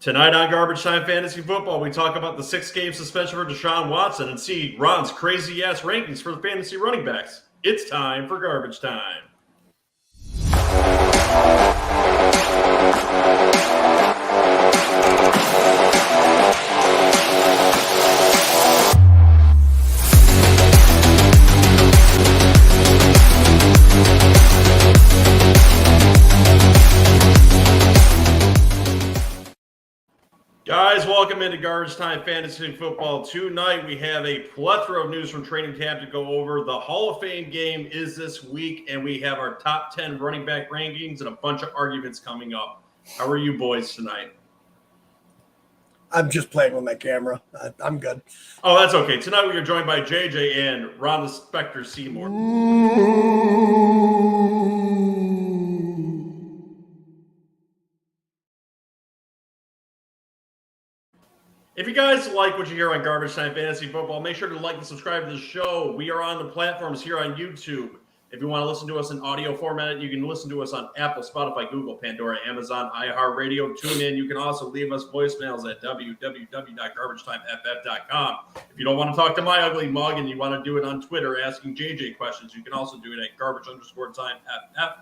Tonight on Garbage Time Fantasy Football, we talk about the 6-game suspension for Deshaun Watson and see Ron's crazy-ass rankings for the fantasy running backs. It's time for Garbage Time. Guys, welcome into Garbage Time Fantasy Football. Tonight we have a plethora of news from training camp to go over. The Hall of Fame game is this week, and we have our top 10 running back rankings and a bunch of arguments coming up. How are you boys tonight? I'm just playing with my camera. I'm good. Oh, that's okay. Tonight we are joined by JJ and Ron the Spectre Seymour. If you guys like what you hear on Garbage Time Fantasy Football, make sure to like and subscribe to the show. We are on the platforms here on YouTube. If you want to listen to us in audio format, you can listen to us on Apple, Spotify, Google, Pandora, Amazon, iHeartRadio, TuneIn. You can also leave us voicemails at www.garbagetimeff.com. If you don't want to talk to my ugly mug and you want to do it on Twitter asking JJ questions, you can also do it at garbage_timeff.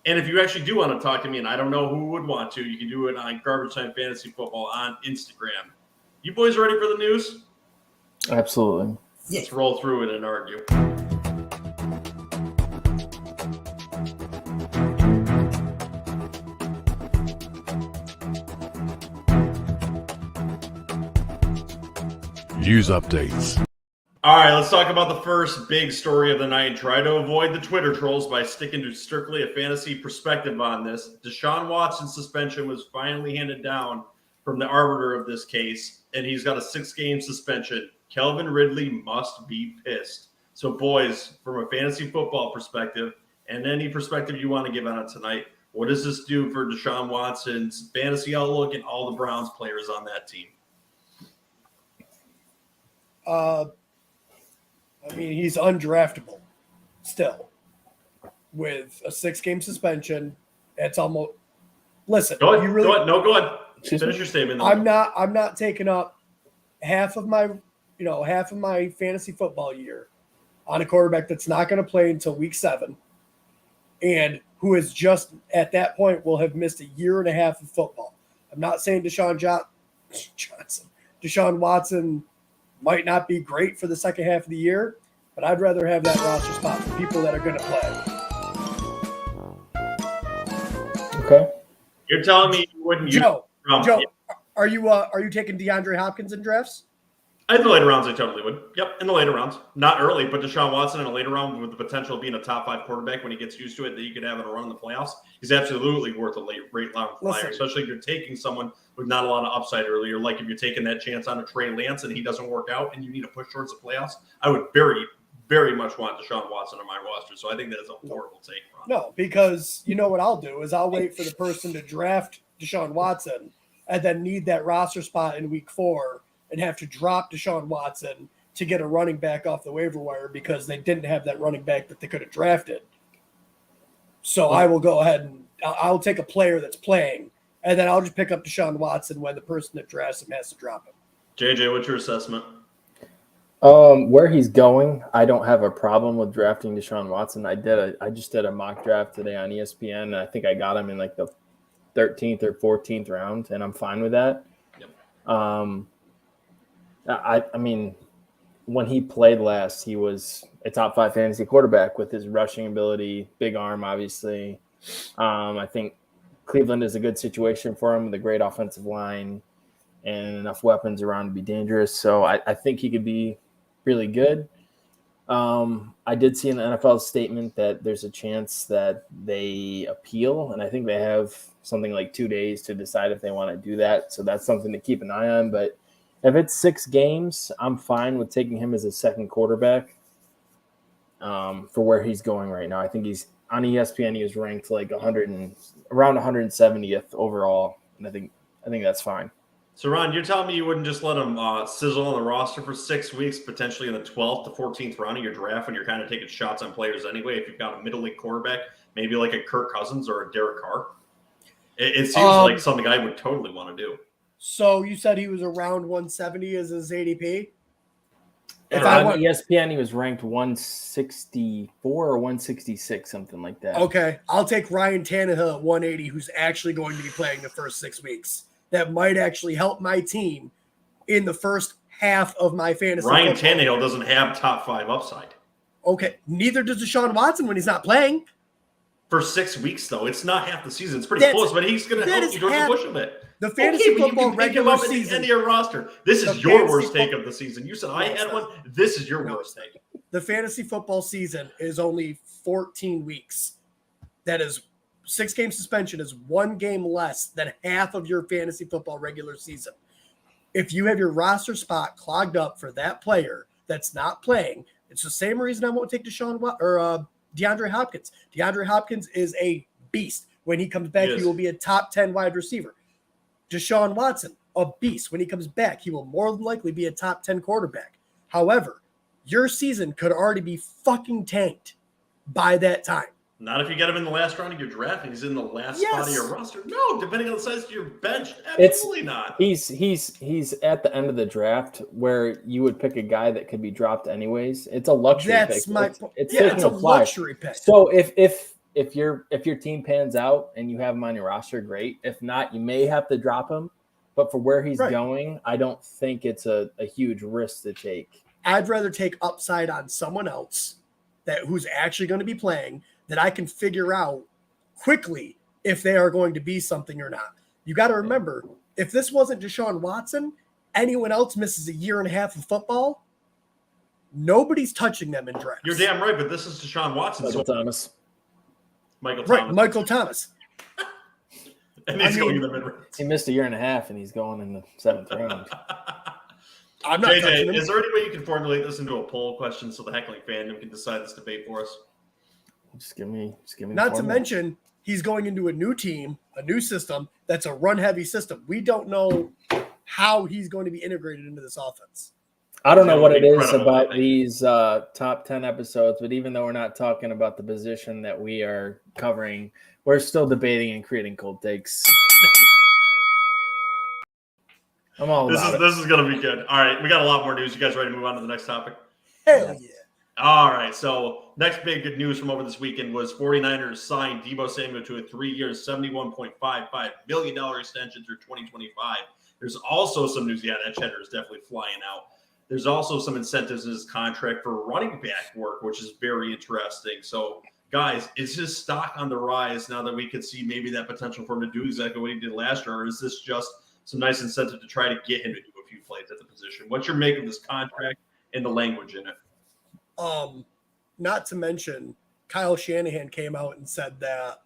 And if you actually do want to talk to me, and I don't know who would want to, you can do it on Garbage Time Fantasy Football on Instagram. You boys ready for the news? Absolutely. Let's roll through it and argue. News updates. All right, let's talk about the first big story of the night. Try to avoid the Twitter trolls by sticking to strictly a fantasy perspective on this. Deshaun Watson's suspension was finally handed down from the arbiter of this case, and he's got a 6-game suspension. Calvin Ridley must be pissed. So, boys, from a fantasy football perspective, and any perspective you want to give on it tonight, what does this do for Deshaun Watson's fantasy outlook and all the Browns players on that team? I mean, he's undraftable still. With a 6-game suspension, it's almost – listen. Go ahead. Go ahead. Finish your statement. I'm not taking up half of my fantasy football year on a quarterback that's not going to play until week 7 and who is just at that point will have missed a year and a half of football. I'm not saying Deshaun Watson might not be great for the second half of the year, but I'd rather have that roster spot for people that are going to play. Okay. You're telling me you wouldn't use Joe, are you taking DeAndre Hopkins in drafts? In the later rounds, I totally would. Yep, in the later rounds. Not early, but Deshaun Watson in a later round with the potential of being a top 5 quarterback when he gets used to it, that you could have in a run in the playoffs. He's absolutely worth a late round flyer, especially if you're taking someone with not a lot of upside earlier. Like if you're taking that chance on a Trey Lance and he doesn't work out and you need to push towards the playoffs, I would very, very much want Deshaun Watson on my roster. So I think that is a horrible take, Ron. No, because you know what I'll do is I'll wait for the person to draft Deshaun Watson and then need that roster spot in week 4 and have to drop Deshaun Watson to get a running back off the waiver wire because they didn't have that running back that they could have drafted. So I will go ahead and I'll take a player that's playing, and then I'll just pick up Deshaun Watson when the person that drafts him has to drop him. JJ, what's your assessment? Where he's going, I don't have a problem with drafting Deshaun Watson. I just did a mock draft today on ESPN, and I think I got him in like the 13th or 14th round, and I'm fine with that. Yep. I mean, when he played last, he was a top 5 fantasy quarterback with his rushing ability, big arm, obviously. I think Cleveland is a good situation for him with a great offensive line and enough weapons around to be dangerous. So I think he could be really good. I did see in the NFL statement that there's a chance that they appeal, and I think they have something like 2 days to decide if they want to do that. So that's something to keep an eye on. But if it's 6 games, I'm fine with taking him as a second quarterback for where he's going right now. I think he's on ESPN. He was ranked like around 170th overall, and I think that's fine. So, Ron, you're telling me you wouldn't just let him sizzle on the roster for 6 weeks, potentially in the 12th to 14th round of your draft when you're kind of taking shots on players anyway, if you've got a middle-league quarterback, maybe like a Kirk Cousins or a Derek Carr? It seems like something I would totally want to do. So you said he was around 170 as his ADP? If on ESPN, he was ranked 164 or 166, something like that. Okay, I'll take Ryan Tannehill at 180, who's actually going to be playing the first 6 weeks. That might actually help my team in the first half of my fantasy. Ryan Tannehill doesn't have top 5 upside. Okay, neither does Deshaun Watson when he's not playing. For 6 weeks, though, it's not half the season. It's pretty close, but he's going to help you George Bush a bit. The fantasy football regular at season. The end of your roster. This is your worst take of the season. You said I had one. This is your worst take. The fantasy football season is only 14 weeks. That is 6-game suspension is 1 game less than half of your fantasy football regular season. If you have your roster spot clogged up for that player that's not playing, it's the same reason I won't take DeAndre Hopkins. DeAndre Hopkins is a beast. When he comes back, he will be a top 10 wide receiver. Deshaun Watson, a beast. When he comes back, he will more than likely be a top 10 quarterback. However, your season could already be fucking tanked by that time. Not if you get him in the last round of your draft and he's in the last spot of your roster. No, depending on the size of your bench, absolutely not. He's at the end of the draft where you would pick a guy that could be dropped anyways. It's a luxury pick. It's a luxury pick. So if your team pans out and you have him on your roster, great. If not, you may have to drop him. But for where he's going, I don't think it's a huge risk to take. I'd rather take upside on someone else who's actually going to be playing that I can figure out quickly if they are going to be something or not. You got to remember, if this wasn't Deshaun Watson, anyone else misses a year and a half of football, nobody's touching them in drafts. You're damn right, but this is Deshaun Watson. Michael Thomas. And he's going in the mid-range. He missed a year and a half, and he's going in the 7th round. I'm not touching him. Is there any way you can formulate this into a poll question so the Heckling Fandom can decide this debate for us? Just give me. Not to mention, he's going into a new team, a new system that's a run-heavy system. We don't know how he's going to be integrated into this offense. I don't know what it is about these top 10 episodes, but even though we're not talking about the position that we are covering, we're still debating and creating cold takes. I'm all about it. This is going to be good. All right, we got a lot more news. You guys ready to move on to the next topic? Hell yeah. All right, so next big good news from over this weekend was 49ers signed Deebo Samuel to a 3-year, $71.55 million extension through 2025. There's also some news. Yeah, that cheddar is definitely flying out. There's also some incentives in his contract for running back work, which is very interesting. So, guys, is his stock on the rise now that we could see maybe that potential for him to do exactly what he did last year? Or is this just some nice incentive to try to get him to do a few plays at the position? What's your make of this contract and the language in it? Not to mention, Kyle Shanahan came out and said that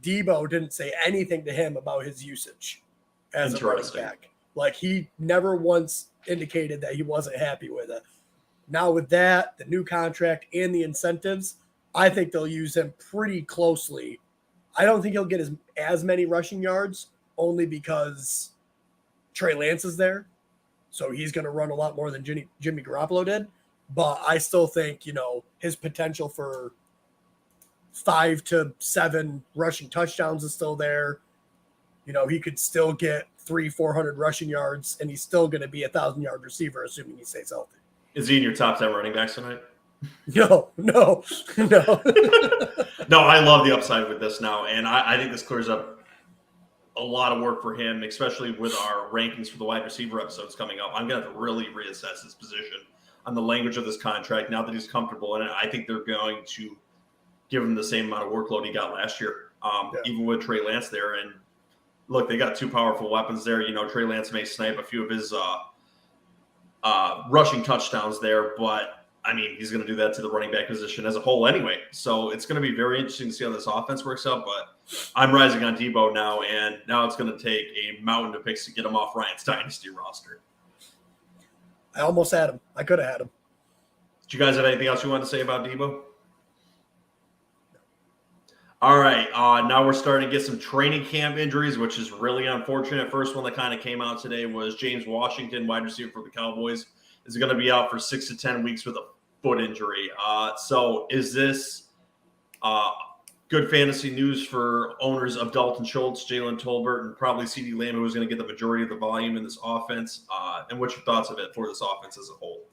Deebo didn't say anything to him about his usage as a running back. Like, he never once indicated that he wasn't happy with it. Now with that, the new contract and the incentives, I think they'll use him pretty closely. I don't think he'll get as many rushing yards only because Trey Lance is there. So he's going to run a lot more than Jimmy Garoppolo did. But I still think, his potential for 5 to 7 rushing touchdowns is still there. He could still get 300-400 rushing yards, and he's still going to be a 1,000-yard receiver, assuming he stays healthy. Is he in your top 10 running backs tonight? No. No, I love the upside with this now, and I think this clears up a lot of work for him, especially with our rankings for the wide receiver episodes coming up. I'm going to have to really reassess his position on the language of this contract now that he's comfortable in it. I think they're going to give him the same amount of workload he got last year, even with Trey Lance there. And look, they got 2 powerful weapons there. Trey Lance may snipe a few of his rushing touchdowns there, but he's going to do that to the running back position as a whole anyway. So it's going to be very interesting to see how this offense works out, but I'm rising on Deebo now, and now it's going to take a mountain of picks to get him off Ryan's Dynasty roster. I almost had him. I could have had him. Do you guys have anything else you want to say about Deebo? All right, now we're starting to get some training camp injuries, which is really unfortunate. First one that kind of came out today was James Washington, wide receiver for the Cowboys, is going to be out for 6 to 10 weeks with a foot injury. So is this good fantasy news for owners of Dalton Schultz, Jalen Tolbert, and probably CeeDee Lamb, who is going to get the majority of the volume in this offense. And what's your thoughts of it for this offense as a whole?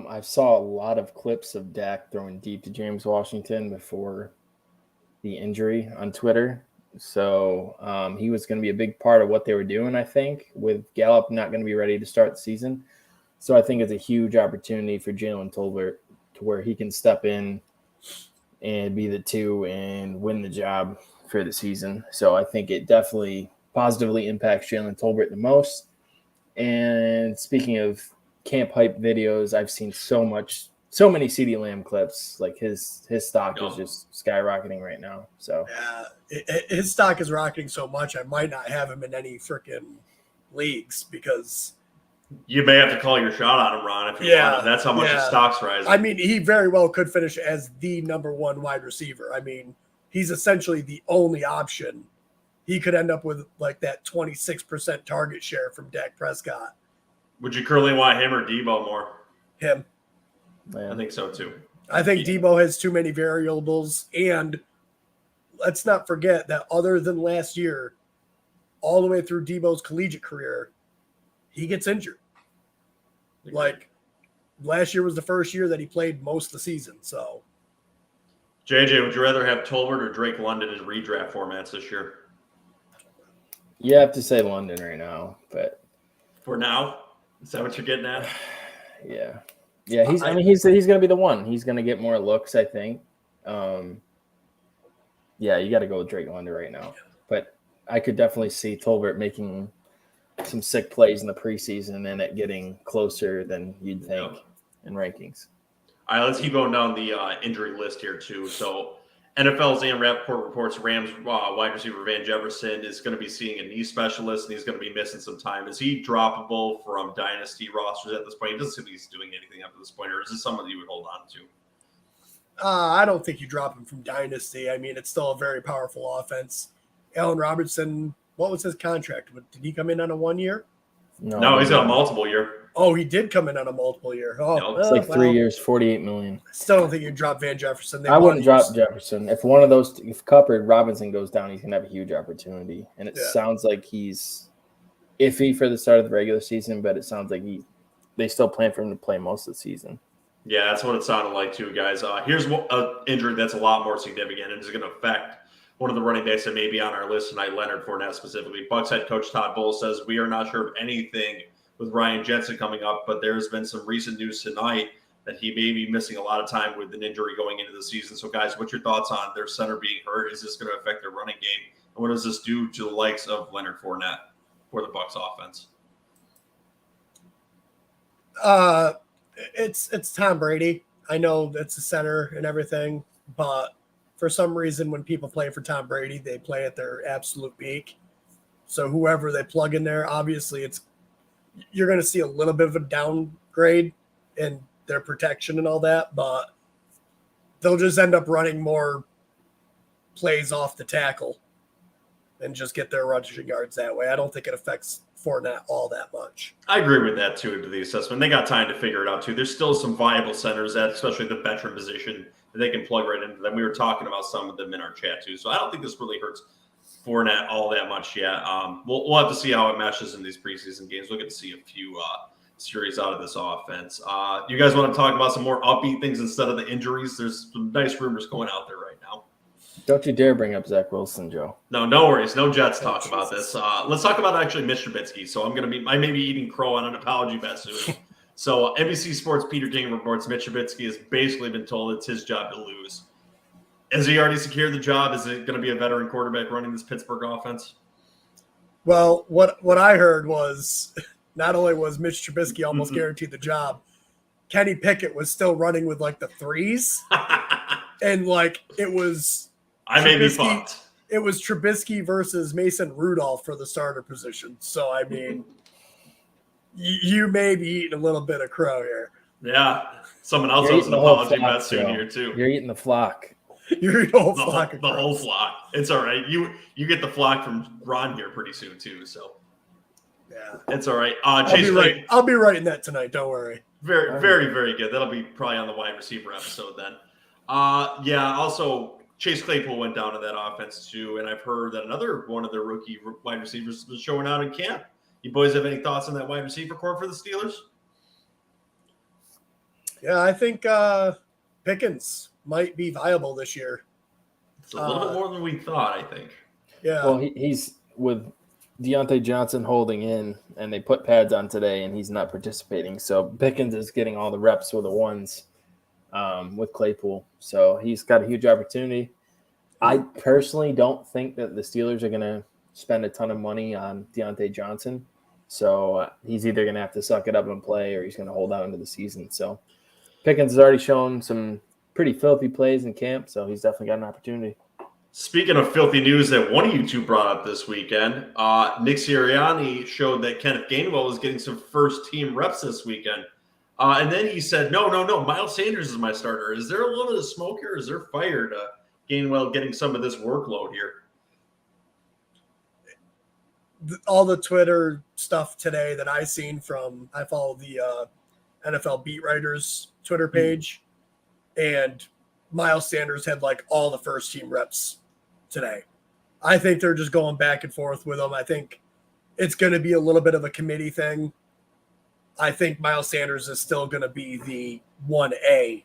I saw a lot of clips of Dak throwing deep to James Washington before the injury on Twitter. So he was going to be a big part of what they were doing, I think, with Gallup not going to be ready to start the season. So I think it's a huge opportunity for Jalen Tolbert to where he can step in and be the 2 and win the job for the season. So I think it definitely positively impacts Jalen Tolbert the most. And speaking of camp hype videos, I've seen so many CeeDee Lamb clips. Like his stock is just skyrocketing right now. So his stock is rocketing so much I might not have him in any freaking leagues because you may have to call your shot on him, Ron, if you want him. That's how much his stock's rising. I mean, he very well could finish as the number 1 wide receiver. I mean, he's essentially the only option. He could end up with like that 26% target share from Dak Prescott. Would you currently want him or Deebo more? Him. I think so too. I think Deebo has too many variables. And let's not forget that other than last year, all the way through Deebo's collegiate career, he gets injured. Like last year was the first year that he played most of the season. So, JJ, would you rather have Tolbert or Drake London in redraft formats this year? You have to say London right now, but for now, is that what you're getting at? Yeah. He's going to be the one. He's going to get more looks, I think. You got to go with Drake London right now. But I could definitely see Tolbert making some sick plays in the preseason and it getting closer than you'd think in rankings. All right, let's keep going down the injury list here too. So NFL's Ian Rappaport reports Rams wide receiver Van Jefferson is going to be seeing a knee specialist and he's going to be missing some time. Is he droppable from dynasty rosters at this point? He doesn't seem like he's doing anything up to this point, or is this someone that you would hold on to? I don't think you drop him from dynasty. I mean, it's still a very powerful offense. Allen Robinson, what was his contract? Did he come in on a 1 year? No, he's got a multiple year. Oh, he did come in on a multiple year. Oh, it's like 3 years, $48 million. Still don't think you'd drop Van Jefferson. I wouldn't drop Jefferson. If one of those, if Kupp or Robinson goes down, he's going to have a huge opportunity. And it sounds like he's iffy for the start of the regular season, but it sounds like they still plan for him to play most of the season. Yeah, that's what it sounded like too, guys. Here's an injury that's a lot more significant and is going to affect one of the running backs that may be on our list tonight, Leonard Fournette specifically. Bucs head coach Todd Bowles says, we are not sure of anything with Ryan Jensen coming up, but there's been some recent news tonight that he may be missing a lot of time with an injury going into the season. So, guys, what's your thoughts on their center being hurt? Is this going to affect their running game? And what does this do to the likes of Leonard Fournette for the Bucs offense? It's Tom Brady. I know that's a center and everything, but for some reason, when people play for Tom Brady, they play at their absolute peak. So whoever they plug in there, obviously you're going to see a little bit of a downgrade in their protection and all that, but they'll just end up running more plays off the tackle and just get their rushing yards that way. I don't think it affects Fournette all that much. I agree with that, too, to the assessment. They got time to figure it out, too. There's still some viable centers, especially the veteran position, that they can plug right into them. We were talking about some of them in our chat, too. So I don't think this really hurts Fournette all that much yet. We'll have to see how it matches in these preseason games. We'll get to see a few series out of this offense. You guys want to talk about some more upbeat things instead of the injuries? There's some nice rumors going out there right now. Don't you dare bring up Zach Wilson, Joe. No worries. No Jets talk about this. Let's talk about actually Mitch Trubisky. So I may be eating crow on an apology bet soon. So NBC Sports Peter King reports Mitch Trubisky has basically been told it's his job to lose. Has he already secured the job? Is it going to be a veteran quarterback running this Pittsburgh offense? Well, what I heard was not only was Mitch Trubisky almost guaranteed the job, Kenny Pickett was still running with like the threes. And like it was I may be fucked. It was Trubisky versus Mason Rudolph for the starter position. So, I mean, you may be eating a little bit of crow here. Yeah. Someone else owes an apology bet soon here, too. You're eating the flock. You're eating the whole flock. The whole flock. It's all right. You get the flock from Ron here pretty soon, too. So, yeah. It's all right. I'll be writing that tonight. Don't worry. Very, very, very good. That'll be probably on the wide receiver episode then. Yeah. Also, Chase Claypool went down in that offense too, and I've heard that another one of their rookie wide receivers was showing out in camp. You boys have any thoughts on that wide receiver core for the Steelers? Yeah, I think Pickens might be viable this year. It's a little bit more than we thought, I think. Yeah. Well, he's with Deontay Johnson holding in, and they put pads on today, and he's not participating. So Pickens is getting all the reps with the ones with Claypool. So he's got a huge opportunity. I personally don't think that the Steelers are going to spend a ton of money on Deontay Johnson. So he's either going to have to suck it up and play, or he's going to hold out into the season. So Pickens has already shown some pretty filthy plays in camp, so he's definitely got an opportunity. Speaking of filthy news that one of you two brought up this weekend, Nick Sirianni showed that Kenneth Gainwell was getting some first-team reps this weekend. And then he said, no, Miles Sanders is my starter. Is there a little bit of smoke here? Is there fire to Gainwell getting some of this workload here? All the Twitter stuff today that I seen from, I follow the NFL beat writers Twitter page, and Miles Sanders had like all the first team reps today. I think they're just going back and forth with him. I think it's going to be a little bit of a committee thing. I think Miles Sanders is still going to be the 1A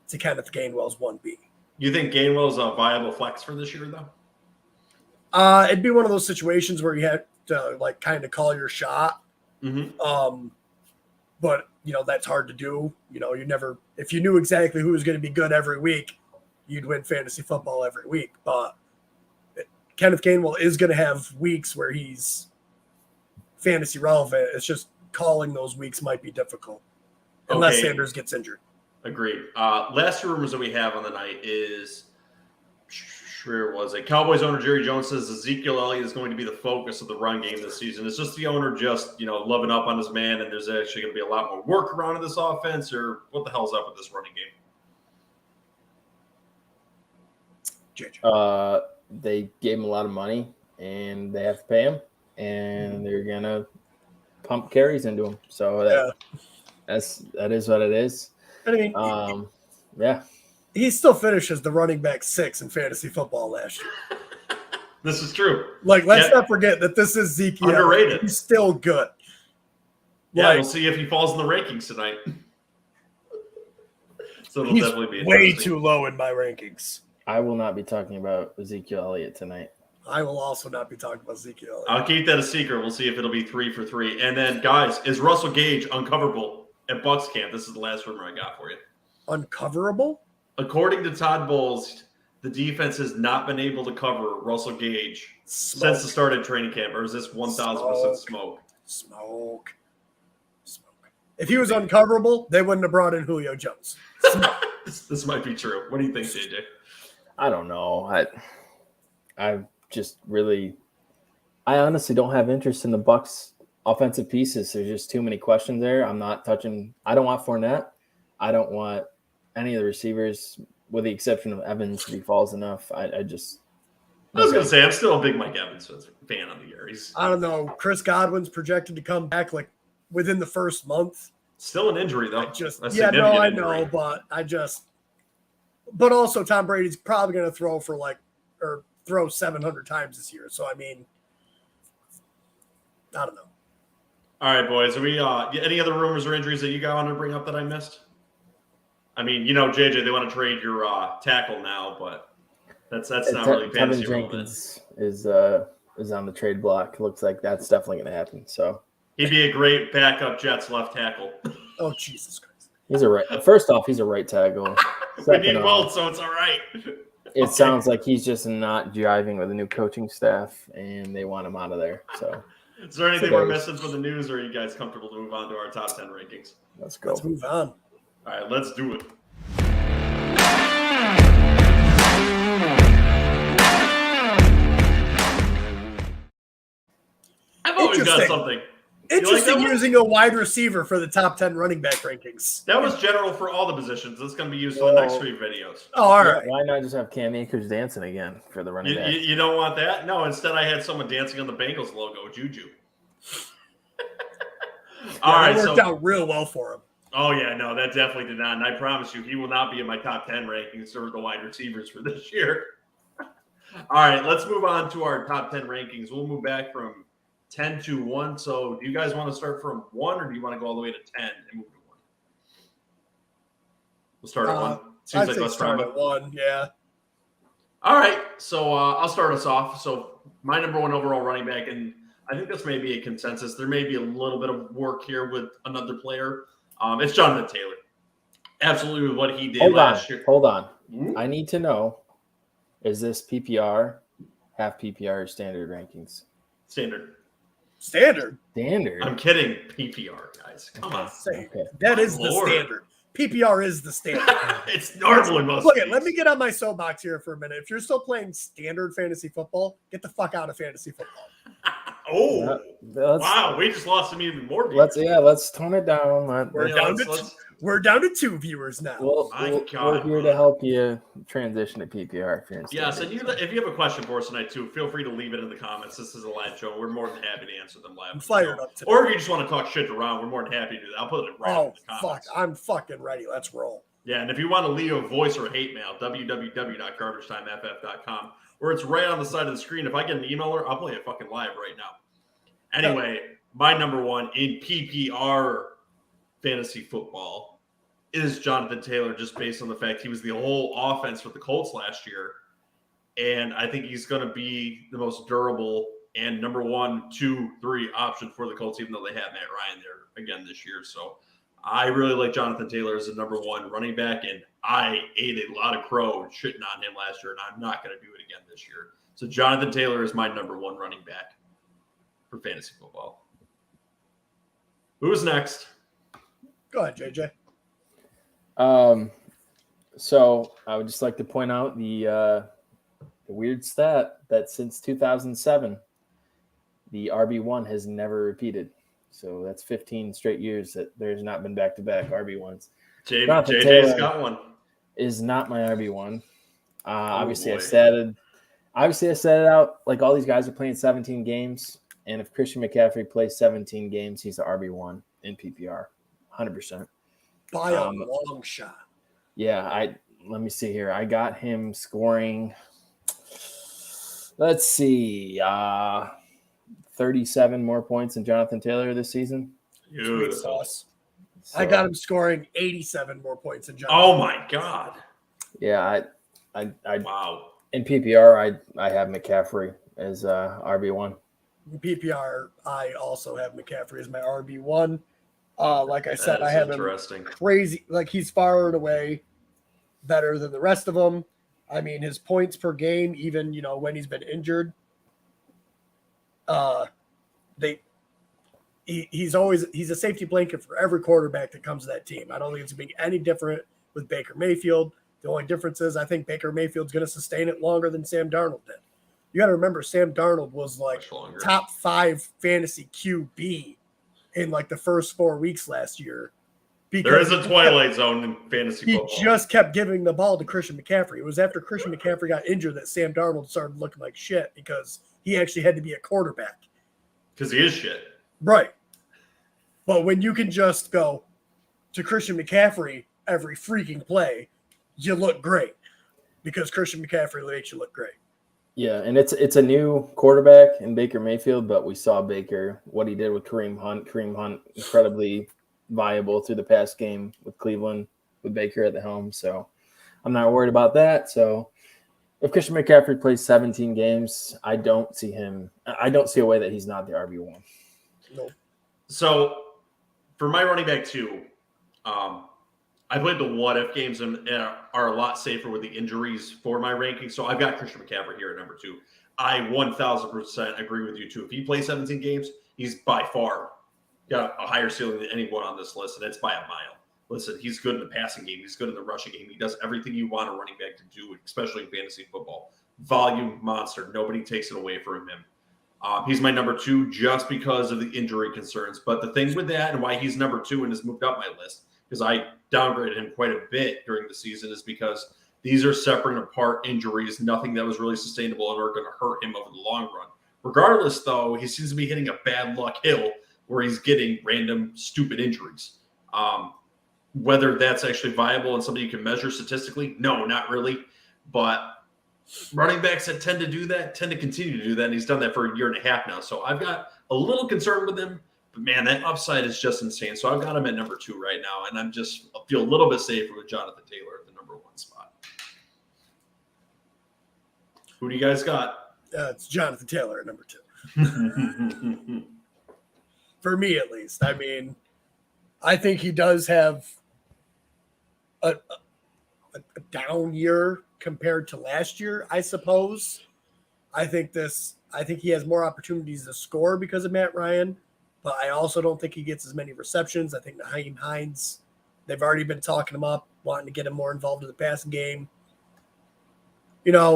to Kenneth Gainwell's 1B. You think Gainwell's a viable flex for this year, though? It'd be one of those situations where you have to like kind of call your shot. Mm-hmm. But that's hard to do. You never, if you knew exactly who was going to be good every week, you'd win fantasy football every week. But Kenneth Gainwell is going to have weeks where he's fantasy relevant. It's just calling those weeks might be difficult unless Sanders gets injured. Agreed. Last two rumors that we have on the night is, sure was it, Cowboys owner Jerry Jones says Ezekiel Elliott is going to be the focus of the run game this season. It's just the owner just, loving up on his man, and there's actually going to be a lot more work around in this offense, or what the hell's up with this running game? They gave him a lot of money, and they have to pay him, and they're going to pump carries into him. So that is what it is. I mean, yeah. He still finishes the running back 6 in fantasy football last year. This is true. Like, let's not forget that this is Ezekiel. Underrated. He's still good. Yeah, we'll see if he falls in the rankings tonight. So it'll definitely be way too low in my rankings. I will not be talking about Ezekiel Elliott tonight. I will also not be talking about Ezekiel Elliott. I'll keep that a secret. We'll see if it'll be 3 for 3. And then, guys, is Russell Gage uncoverable at Bucs camp? This is the last rumor I got for you. Uncoverable? According to Todd Bowles, the defense has not been able to cover Russell Gage since the start of training camp. Or is this 1,000% smoke? Smoke. If he was uncoverable, they wouldn't have brought in Julio Jones. This might be true. What do you think, JJ? I don't know. I honestly don't have interest in the Bucs offensive pieces. There's just too many questions there. I'm not touching. I don't want Fournette. I don't want any of the receivers, with the exception of Evans, if he falls enough. I was going to say, I'm still a big Mike Evans fan of the year. I don't know. Chris Godwin's projected to come back like within the first month. Still an injury, though. I know, but also Tom Brady's probably going to throw 700 times this year. So, I mean, I don't know. All right, boys. Are we any other rumors or injuries that you got on to bring up that I missed? I mean, JJ, they want to trade your tackle now, but that's not really fantasy relevant. Is on the trade block. Looks like that's definitely going to happen. So he'd be a great backup Jets left tackle. Oh, Jesus Christ! First off, he's a right tackle. We need both, so it's all right. It sounds like he's just not jiving with the new coaching staff, and they want him out of there. So, is there anything we're missing for the news, or are you guys comfortable to move on to our top 10 rankings? Let's go. Let's move on. All right, let's do it. I've always got something. Interesting using a wide receiver for the top 10 running back rankings. That was general for all the positions. That's going to be used for the next 3 videos. Oh, all right. Why not just have Cam Akers dancing again for the running back? You don't want that? No, instead I had someone dancing on the Bengals logo, Juju. All right, that worked out real well for him. Oh, yeah, no, that definitely did not. And I promise you, he will not be in my top 10 rankings for the wide receivers for this year. All right, let's move on to our top 10 rankings. We'll move back from 10 to 1. So do you guys want to start from 1 or do you want to go all the way to 10 and move to 1? We'll start at 1. Seems like less start drama. at 1, yeah. All right, so I'll start us off. So my number 1 overall running back, and I think this may be a consensus. There may be a little bit of work here with another player. It's Jonathan Taylor. Absolutely with what he did last year. Hold on. I need to know, is this PPR, half PPR, or standard rankings? Standard. I'm kidding. PPR, guys. Come on. Okay. That is the standard. PPR is the standard. It's normally most. Look, let me get on my soapbox here for a minute. If you're still playing standard fantasy football, get the fuck out of fantasy football. Wow, we just lost some even more viewers. Let's tone it down. We're down to 2 viewers now. We're here to help you transition to PPR. Yes, and if you have a question for us tonight too, feel free to leave it in the comments. This is a live show. We're more than happy to answer them live. I'm fired up today. Or if you just want to talk shit around, we're more than happy to do that. I'll put it right in the comments. Fuck, I'm fucking ready. Let's roll. Yeah, and if you want to leave a voice or a hate mail, www.garbagetimeff.com, where it's right on the side of the screen. If I get an emailer, I'll play it fucking live right now. Anyway, my number 1 in PPR fantasy football is Jonathan Taylor, just based on the fact he was the whole offense for the Colts last year. And I think he's going to be the most durable and number 1, 2, 3 option for the Colts, even though they have Matt Ryan there again this year. So I really like Jonathan Taylor as a number 1 running back, and I ate a lot of crow shitting on him last year, and I'm not going to do it again this year. So Jonathan Taylor is my number 1 running back for fantasy football. Who's next? Go ahead, JJ. So I would just like to point out the weird stat that since 2007, the RB1 has never repeated. So that's 15 straight years that there's not been back-to-back RB1s. JJ's got one. Is not my RB1. Obviously, I said it out like all these guys are playing 17 games. And if Christian McCaffery plays 17 games, he's the RB1 in PPR, 100%. By a long shot. Yeah, let me see here. I got him scoring, let's see, 37 more points than Jonathan Taylor this season. Sweet sauce. So, I got him scoring 87 more points than Jonathan. Oh, my God. Yeah, I wow. In PPR, I have McCaffrey as RB1. In PPR, I also have McCaffrey as my RB1. Like I said, I have him crazy. Like, he's far and away better than the rest of them. I mean, his points per game, even, when he's been injured, he's a safety blanket for every quarterback that comes to that team. I don't think it's going to be any different with Baker Mayfield. The only difference is I think Baker Mayfield's going to sustain it longer than Sam Darnold did. You got to remember, Sam Darnold was like top 5 fantasy QB in like the first 4 weeks last year. There is a twilight zone in fantasy football. He just kept giving the ball to Christian McCaffrey. It was after Christian McCaffrey got injured that Sam Darnold started looking like shit because he actually had to be a quarterback. Because he is shit. Right. But when you can just go to Christian McCaffrey every freaking play, you look great because Christian McCaffrey makes you look great. Yeah, and it's a new quarterback in Baker Mayfield, but we saw Baker, what he did with Kareem Hunt. Kareem Hunt, incredibly viable through the past game with Cleveland, with Baker at the helm. So I'm not worried about that. So if Christian McCaffrey plays 17 games, I don't see a way that he's not the RB1. Nope. So for my running back too, I played the what-if games and are a lot safer with the injuries for my ranking. So I've got Christian McCaffrey here at number 2. I 1,000% agree with you, too. If he plays 17 games, he's by far got a higher ceiling than anyone on this list, and it's by a mile. Listen, he's good in the passing game. He's good in the rushing game. He does everything you want a running back to do, especially in fantasy football. Volume monster. Nobody takes it away from him. He's my number 2 just because of the injury concerns. But the thing with that and why he's number 2 and has moved up my list, because I downgraded him quite a bit during the season, is because these are separate and apart injuries, nothing that was really sustainable and are going to hurt him over the long run. Regardless, though, he seems to be hitting a bad luck hill where he's getting random, stupid injuries. whether that's actually viable and something you can measure statistically, no, not really. But running backs that tend to do that tend to continue to do that, and he's done that for a year and a half now. So I've got a little concern with him, but man, that upside is just insane. So I've got him at number 2 right now, and I feel a little bit safer with Jonathan Taylor at the number 1 spot. Who do you guys got? It's Jonathan Taylor at number 2. For me, at least. I mean, I think he does have a down year compared to last year, I suppose. I think he has more opportunities to score because of Matt Ryan, but I also don't think he gets as many receptions. I think Nyheim Hines, they've already been talking him up, wanting to get him more involved in the passing game.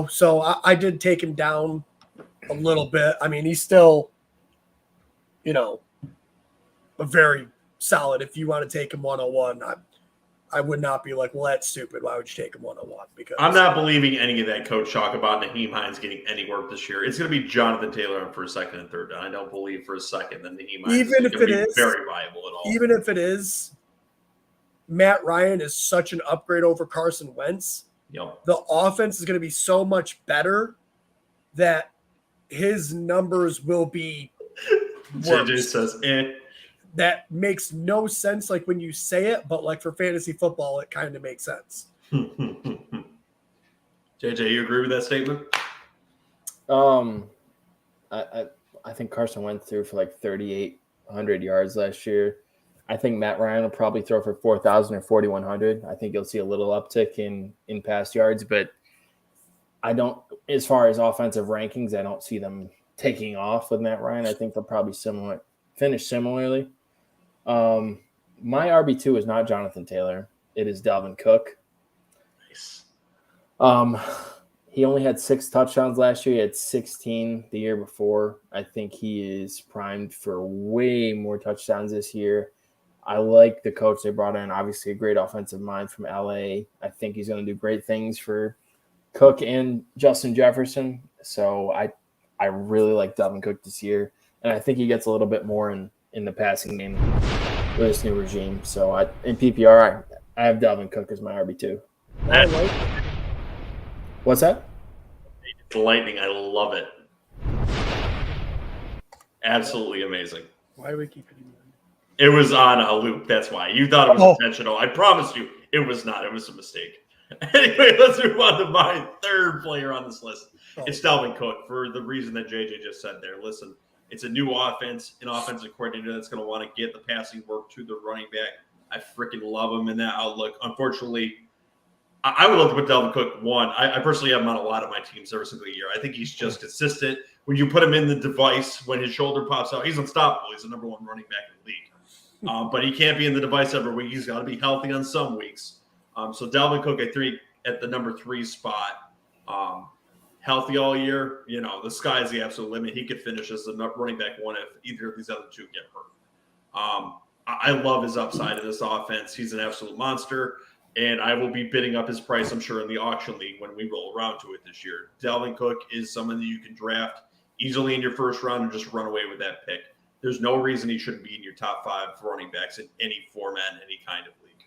So I did take him down a little bit. I mean, he's still, a very solid. If you want to take him 101, I would not be like, well, that's stupid. Why would you take him 101? Because I'm not believing any of that coach talk about Nyheim Hines getting any work this year. It's going to be Jonathan Taylor on first, second, and third down. I don't believe for a second that Nyheim Hines is going to be very viable at all. Even if it is, Matt Ryan is such an upgrade over Carson Wentz. Yep. The offense is going to be so much better that his numbers will be worse. JJ says, That makes no sense like when you say it, but like for fantasy football, it kind of makes sense. JJ, you agree with that statement? I think Carson went through for like 3,800 yards last year. I think Matt Ryan will probably throw for 4,000 or 4,100. I think you'll see a little uptick in pass yards, but I don't, as far as offensive rankings, I don't see them taking off with Matt Ryan. I think they'll probably finish similarly. My RB2 is not Jonathan Taylor. It is Dalvin Cook. Nice. He only had 6 touchdowns last year. He had 16 the year before. I think he is primed for way more touchdowns this year. I like the coach they brought in. Obviously, a great offensive mind from LA. I think he's going to do great things for Cook and Justin Jefferson. So I really like Dalvin Cook this year. And I think he gets a little bit more in the passing game with this new regime. So in PPR, I have Dalvin Cook as my RB2. What's that? The Lightning. I love it. Absolutely amazing. Why do we keep it in mind? It was on a loop. That's why. You thought it was intentional. I promise you it was not. It was a mistake. Anyway, let's move on to my third player on this list. It's Dalvin Cook for the reason that JJ just said there. Listen, it's a new offense, an offensive coordinator that's going to want to get the passing work to the running back. I freaking love him in that outlook. Unfortunately, I would love to put Dalvin Cook 1. I personally have him on a lot of my teams every single year. I think he's just consistent. When you put him in the device, when his shoulder pops out, he's unstoppable. He's the number 1 running back in the league. But he can't be in the device every week. He's got to be healthy on some weeks. So Dalvin Cook at the number 3 spot. Healthy all year, the sky's the absolute limit. He could finish as the running back 1 if either of these other 2 get hurt. I love his upside in this offense. He's an absolute monster, and I will be bidding up his price, I'm sure, in the auction league when we roll around to it this year. Dalvin Cook is someone that you can draft easily in your first round and just run away with that pick. There's no reason he shouldn't be in your top 5 running backs in any format, any kind of league.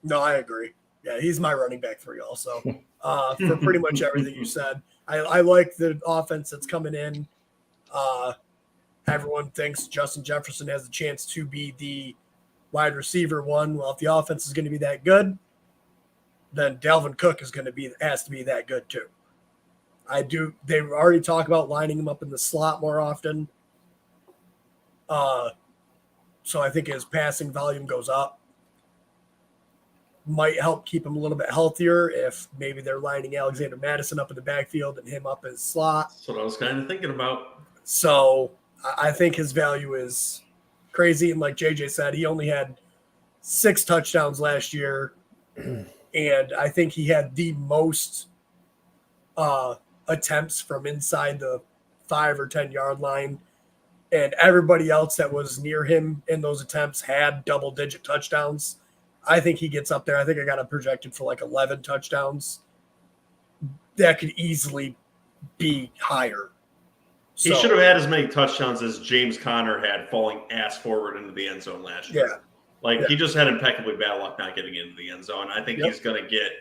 No, I agree. Yeah, he's my running back 3 also. For pretty much everything you said. I like the offense that's coming in. Everyone thinks Justin Jefferson has a chance to be the wide receiver 1. Well, if the offense is going to be that good, then Dalvin Cook has to be that good too. They already talk about lining him up in the slot more often. So I think his passing volume goes up. Might help keep him a little bit healthier if maybe they're lining Alexander Madison up in the backfield and him up as slot. That's what I was kind of thinking about. So I think his value is crazy. And like JJ said, he only had 6 touchdowns last year. And I think he had the most attempts from inside the 5 or 10 yard line. And everybody else that was near him in those attempts had double-digit touchdowns. I think he gets up there. I think I got him projected for like 11 touchdowns. That could easily be higher. He should have had as many touchdowns as James Conner had falling ass forward into the end zone last year. Yeah. Like, he just had impeccably bad luck not getting into the end zone. I think he's going to get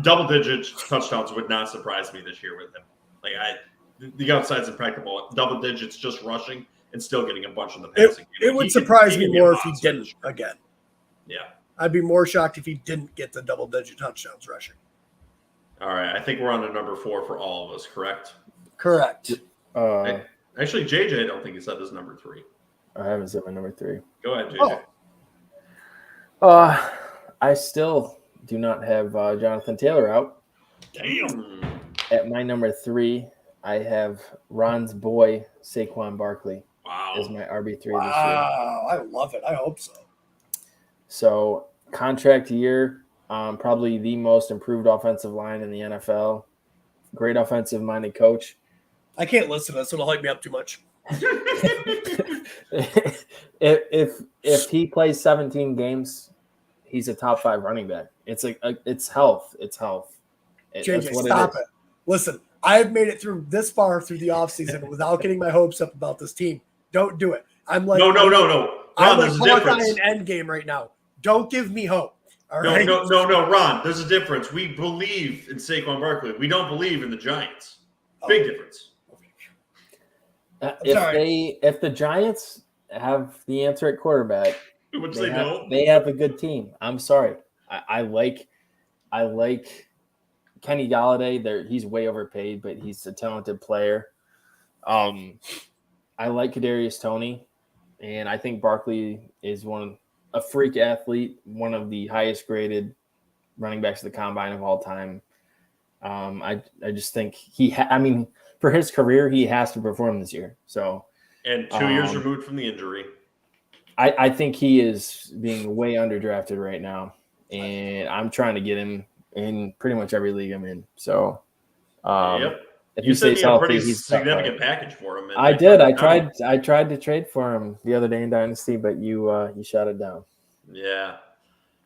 double-digit touchdowns. Would not surprise me this year with him. Like, the upside's impeccable. Double digits just rushing and still getting a bunch in the passing game. It would surprise me more if he didn't again. Yeah. I'd be more shocked if he didn't get the double-digit touchdowns rushing. All right. I think we're on to number 4 for all of us, correct? Correct. Actually, JJ, I don't think he said his number 3. I haven't said my number 3. Go ahead, JJ. I still do not have Jonathan Taylor out. Damn. At my number 3, I have Ron's boy, Saquon Barkley, as my RB3 this year. Wow, I love it. I hope so. So, contract year, probably the most improved offensive line in the NFL. Great offensive-minded coach. I can't listen to this. It'll hype me up too much. if he plays 17 games, he's a top 5 running back. It's like it's health. It's health. JJ, stop it. Listen, I've made it through this far through the offseason without getting my hopes up about this team. Don't do it. I'm like no. I'm Ron, like Hawkeye in Endgame right now. Don't give me hope. All right. No, Ron. There's a difference. We believe in Saquon Barkley. We don't believe in the Giants. Big difference. If the Giants have the answer at quarterback, they have a good team. I'm sorry. I like Kenny Galladay. He's way overpaid, but he's a talented player. I like Kadarius Toney, and I think Barkley is a freak athlete, one of the highest graded running backs of the combine of all time. I just think for his career, he has to perform this year. So, and 2 years removed from the injury. I think he is being way underdrafted right now, and I'm trying to get him in pretty much every league I'm in. So, if you sent me a pretty he's significant package for him. I did. I tried to trade for him the other day in Dynasty, but you shot it down. Yeah.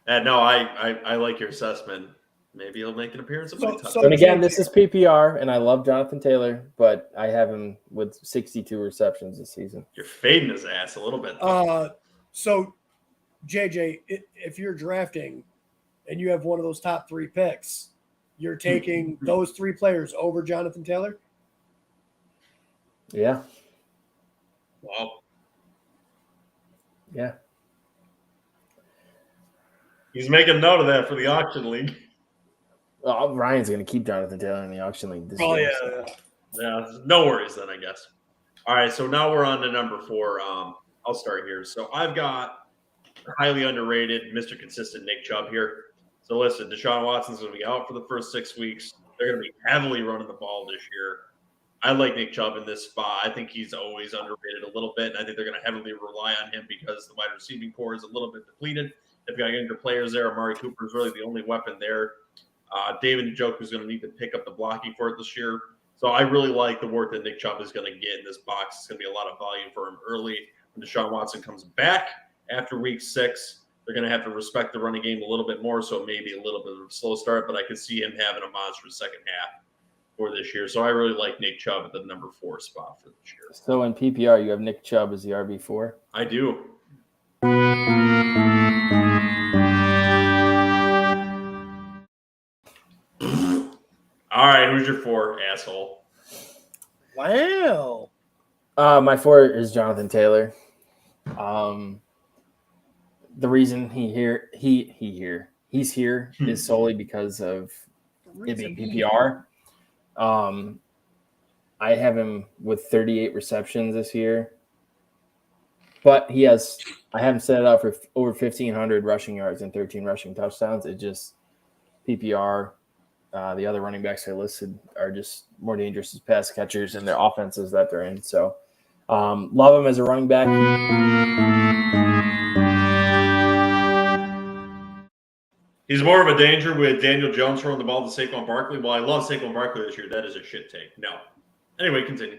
No, I like your assessment. Maybe he'll make an appearance. And again, this is PPR, and I love Jonathan Taylor, but I have him with 62 receptions this season. You're fading his ass a little bit. So, JJ, if you're drafting and you have one of those top 3 picks, you're taking those 3 players over Jonathan Taylor? Yeah. Wow. Yeah. He's making note of that for the auction league. Well, Ryan's going to keep Jonathan Taylor in the auction league this year. Yeah. No worries then, I guess. All right, so now we're on to number 4. I'll start here. So I've got highly underrated, Mr. Consistent Nick Chubb here. So listen, Deshaun Watson's going to be out for the first 6 weeks. They're going to be heavily running the ball this year. I like Nick Chubb in this spot. I think he's always underrated a little bit, and I think they're going to heavily rely on him because the wide receiving core is a little bit depleted. They've got younger players there. Amari Cooper is really the only weapon there. David Njoku is going to need to pick up the blocking for it this year. So I really like the work that Nick Chubb is going to get in this box. It's going to be a lot of volume for him early. When Deshaun Watson comes back after week 6, they're going to have to respect the running game a little bit more. So maybe a little bit of a slow start, but I could see him having a monstrous second half for this year. So I really like Nick Chubb at the number 4 spot for this year. So in PPR, you have Nick Chubb as the RB4? I do. All right, who's your 4, asshole? Wow. My 4 is Jonathan Taylor. The reason he's here is solely because of it being PPR. I have him with 38 receptions this year, but I haven't set it up for over 1,500 rushing yards and 13 rushing touchdowns. It just PPR. The other running backs I listed are just more dangerous as pass catchers and their offenses that they're in. So love him as a running back. He's more of a danger with Daniel Jones throwing the ball to Saquon Barkley. Well, I love Saquon Barkley this year. That is a shit take. No. Anyway, continue.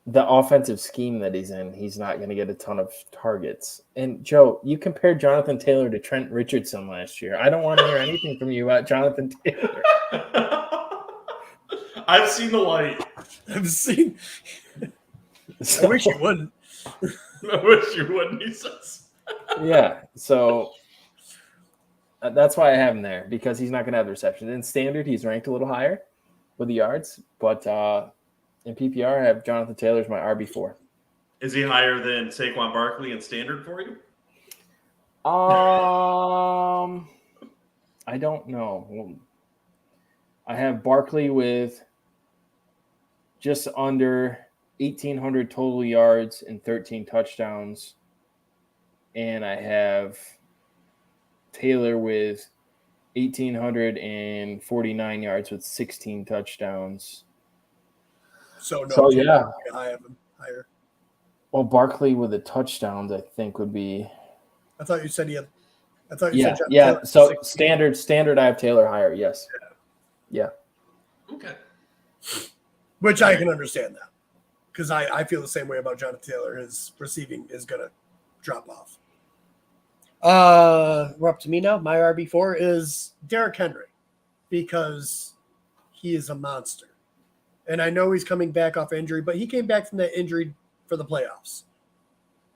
The offensive scheme that he's in, he's not going to get a ton of targets. And, Joe, you compared Jonathan Taylor to Trent Richardson last year. I don't want to hear anything from you about Jonathan Taylor. I've seen the light. I wish you wouldn't. I wish you wouldn't, he says. Yeah, so that's why I have him there, because he's not going to have the receptions. In standard, he's ranked a little higher with the yards, but in PPR, I have Jonathan Taylor as my RB4. Is he higher than Saquon Barkley in standard for you? I don't know. I have Barkley with just under 1,800 total yards and 13 touchdowns. And I have Taylor with 1,849 yards with 16 touchdowns. So yeah. I have him higher. Well, Barkley with the touchdowns, I think, would be. I thought you said he had. I thought you said yeah. So 16. standard, I have Taylor higher. Yes. Yeah. Okay. Which I can understand that, because I feel the same way about Jonathan Taylor. His receiving is going to drop off. We're up to me now. My RB4 is Derrick Henry, because he is a monster. And I know he's coming back off injury, but he came back from that injury for the playoffs.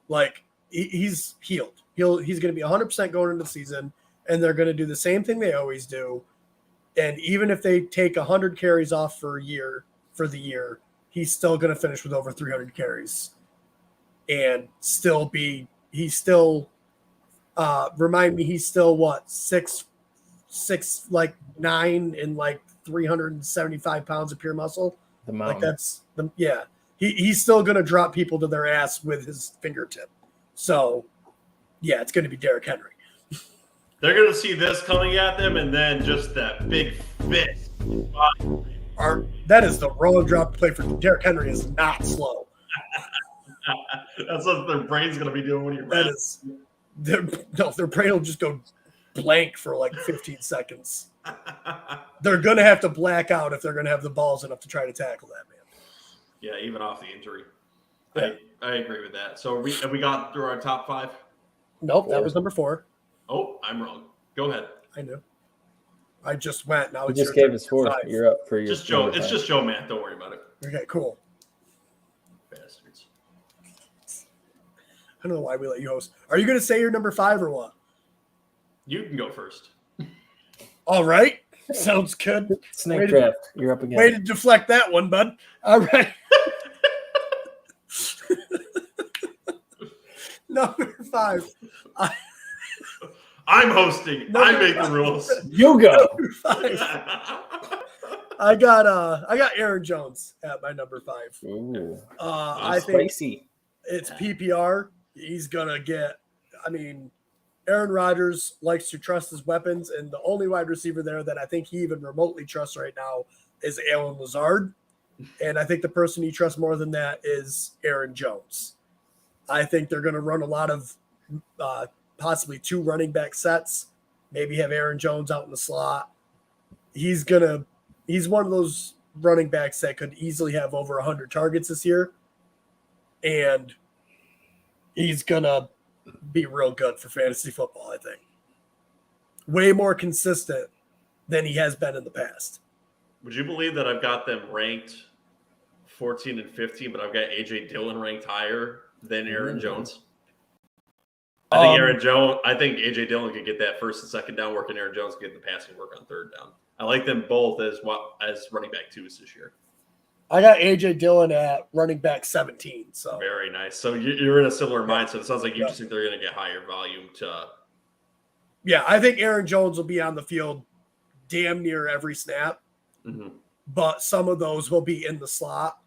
Like, he's healed. He's going to be 100% going into the season, and they're going to do the same thing they always do. And even if they take 100 carries off for the year, he's still going to finish with over 300 carries and remind me, he's still what, 6'9" and like 375 pounds of pure muscle. The mountain. Like that's he's still going to drop people to their ass with his fingertip. So yeah, it's going to be Derrick Henry. They're going to see this coming at them, and then just that big fist. That is the wrong drop play for Derrick Henry. Is not slow. That's what their brain's going to be doing when you're mad. Their brain will just go blank for like 15 seconds. They're going to have to black out if they're going to have the balls enough to try to tackle that man. Yeah, even off the injury. Yeah. I agree with that. So have we got through our top 5? Nope, that was number 4. Oh, I'm wrong. Go ahead. I knew. I just went. Now We it's just your gave us 4. 5. You're up for your. Just Joe. It's just Joe, Matt. Don't worry about it. Okay, cool. Bastards. I don't know why we let you host. Are you going to say your number 5 or what? You can go first. All right. Sounds good. Snake draft. You're up again. Way to deflect that one, bud. All right. Number 5. I'm hosting. I make the rules. You go. Number 5. I got Aaron Jones at my number 5. Ooh. I think Spicy. it's PPR. He's gonna get. I mean, Aaron Rodgers likes to trust his weapons, and the only wide receiver there that I think he even remotely trusts right now is Allen Lazard. And I think the person he trusts more than that is Aaron Jones. I think they're going to run a lot of possibly 2 running back sets, maybe have Aaron Jones out in the slot. He's one of those running backs that could easily have over 100 targets this year. And he's going to be real good for fantasy football, I think. Way more consistent than he has been in the past. Would you believe that I've got them ranked 14 and 15, but I've got A.J. Dillon ranked higher than Aaron Jones? I think A.J. Dillon could get that first and second down work, and Aaron Jones could get the passing work on third down. I like them both as running back 2s this year. I got A.J. Dillon at running back 17. So Very nice. So you're in a similar mindset. It sounds like you just think they're going to get higher volume to. Yeah, I think Aaron Jones will be on the field damn near every snap. Mm-hmm. But some of those will be in the slot,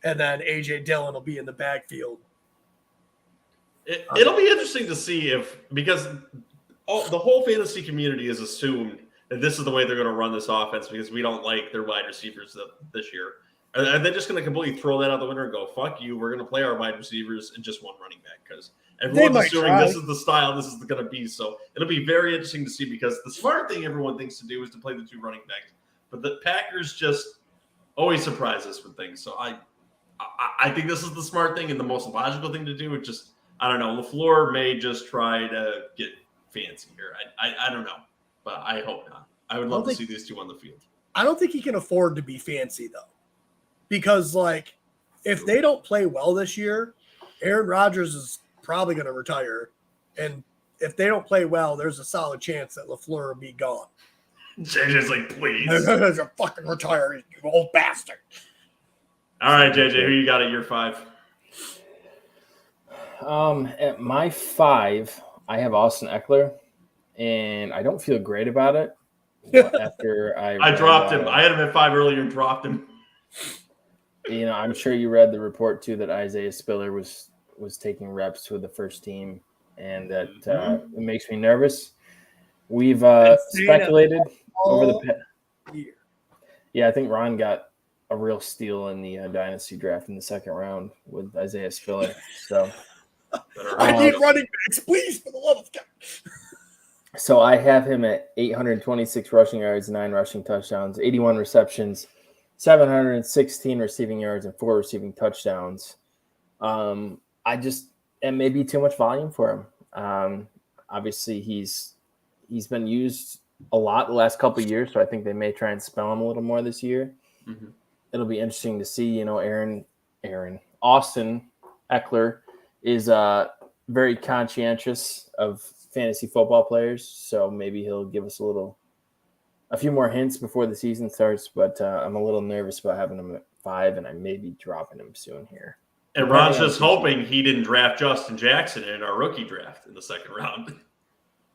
and then A.J. Dillon will be in the backfield. It'll be interesting to see because the whole fantasy community has assumed that this is the way they're going to run this offense because we don't like their wide receivers this year. Are they just going to completely throw that out the window and go, fuck you, we're going to play our wide receivers and just one running back? Because everyone's assuming this is the style, this is going to be. So it'll be very interesting to see because the smart thing everyone thinks to do is to play the 2 running backs. But the Packers just always surprise us with things. So I think this is the smart thing and the most logical thing to do. It just, I don't know. LaFleur may just try to get fancy here. I don't know, but I hope not. I would love to see these 2 on the field. I don't think he can afford to be fancy, though. Because, like, if they don't play well this year, Aaron Rodgers is probably going to retire, And if they don't play well, there's a solid chance that LaFleur will be gone. JJ's like, please. You're fucking retired, you old bastard. All right, JJ, who you got at year 5? At my 5, I have Austin Eckler, and I don't feel great about it. After I dropped him. I had him at 5 earlier and dropped him. I'm sure you read the report too that Isaiah Spiller was taking reps with the first team, and that it makes me nervous. We've speculated over the year. Yeah, I think Ron got a real steal in the Dynasty draft in the second round with Isaiah Spiller. So I need running backs, please, for the love of God. So I have him at 826 rushing yards, 9 rushing touchdowns, 81 receptions, 716 receiving yards, and 4 receiving touchdowns. It may be too much volume for him. Obviously, he's been used a lot the last couple of years, so I think they may try and spell him a little more this year. Mm-hmm. It'll be interesting to see. Austin Eckler is very conscientious of fantasy football players, so maybe he'll give us a few more hints before the season starts, but I'm a little nervous about having him at 5, and I may be dropping him soon here. And Ron's just hoping he didn't draft Justin Jackson in our rookie draft in the second round.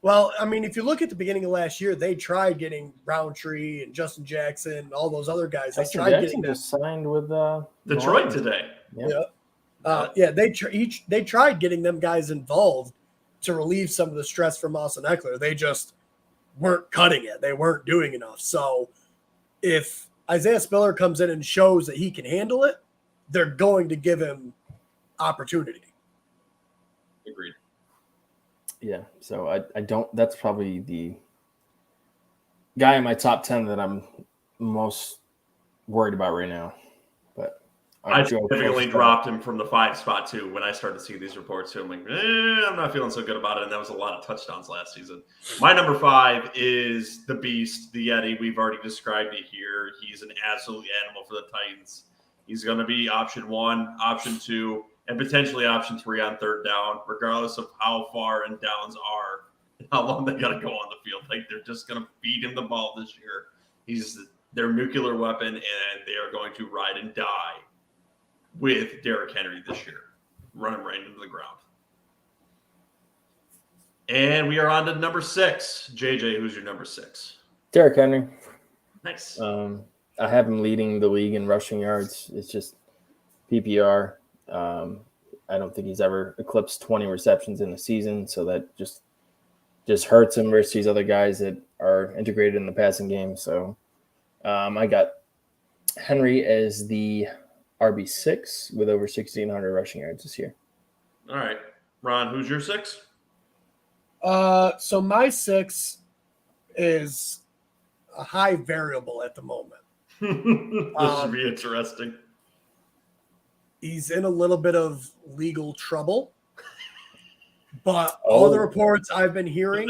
Well, I mean, if you look at the beginning of last year, they tried getting Roundtree and Justin Jackson and all those other guys. Justin Jackson just signed with Detroit today. Yeah. They tried getting them guys involved to relieve some of the stress from Austin Eckler. They just weren't cutting it. They weren't doing enough. So if Isaiah Spiller comes in and shows that he can handle it, they're going to give him opportunity. Agreed. Yeah, so I don't. That's probably the guy in my top 10 that I'm most worried about right now. But I significantly dropped him from the 5 spot too when I started to see these reports too. I'm like, I'm not feeling so good about it. And that was a lot of touchdowns last season. My number 5 is the Beast, the Yeti. We've already described it here. He's an absolute animal for the Titans. He's going to be option 1, option 2. And potentially option 3 on third down, regardless of how far and downs are and how long they got to go on the field. Like, they're just going to feed him the ball this year. He's their nuclear weapon, and they are going to ride and die with Derrick Henry this year. Run him right into the ground. And we are on to number 6. JJ, who's your number 6? Derrick Henry. Nice. I have him leading the league in rushing yards. It's just PPR. I don't think he's ever eclipsed 20 receptions in a season, so that just hurts him versus these other guys that are integrated in the passing game. So I got Henry as the RB6 with over 1,600 rushing yards this year. All right. Ron, who's your 6? So my 6 is a high variable at the moment. This should be interesting. He's in a little bit of legal trouble, but all the reports I've been hearing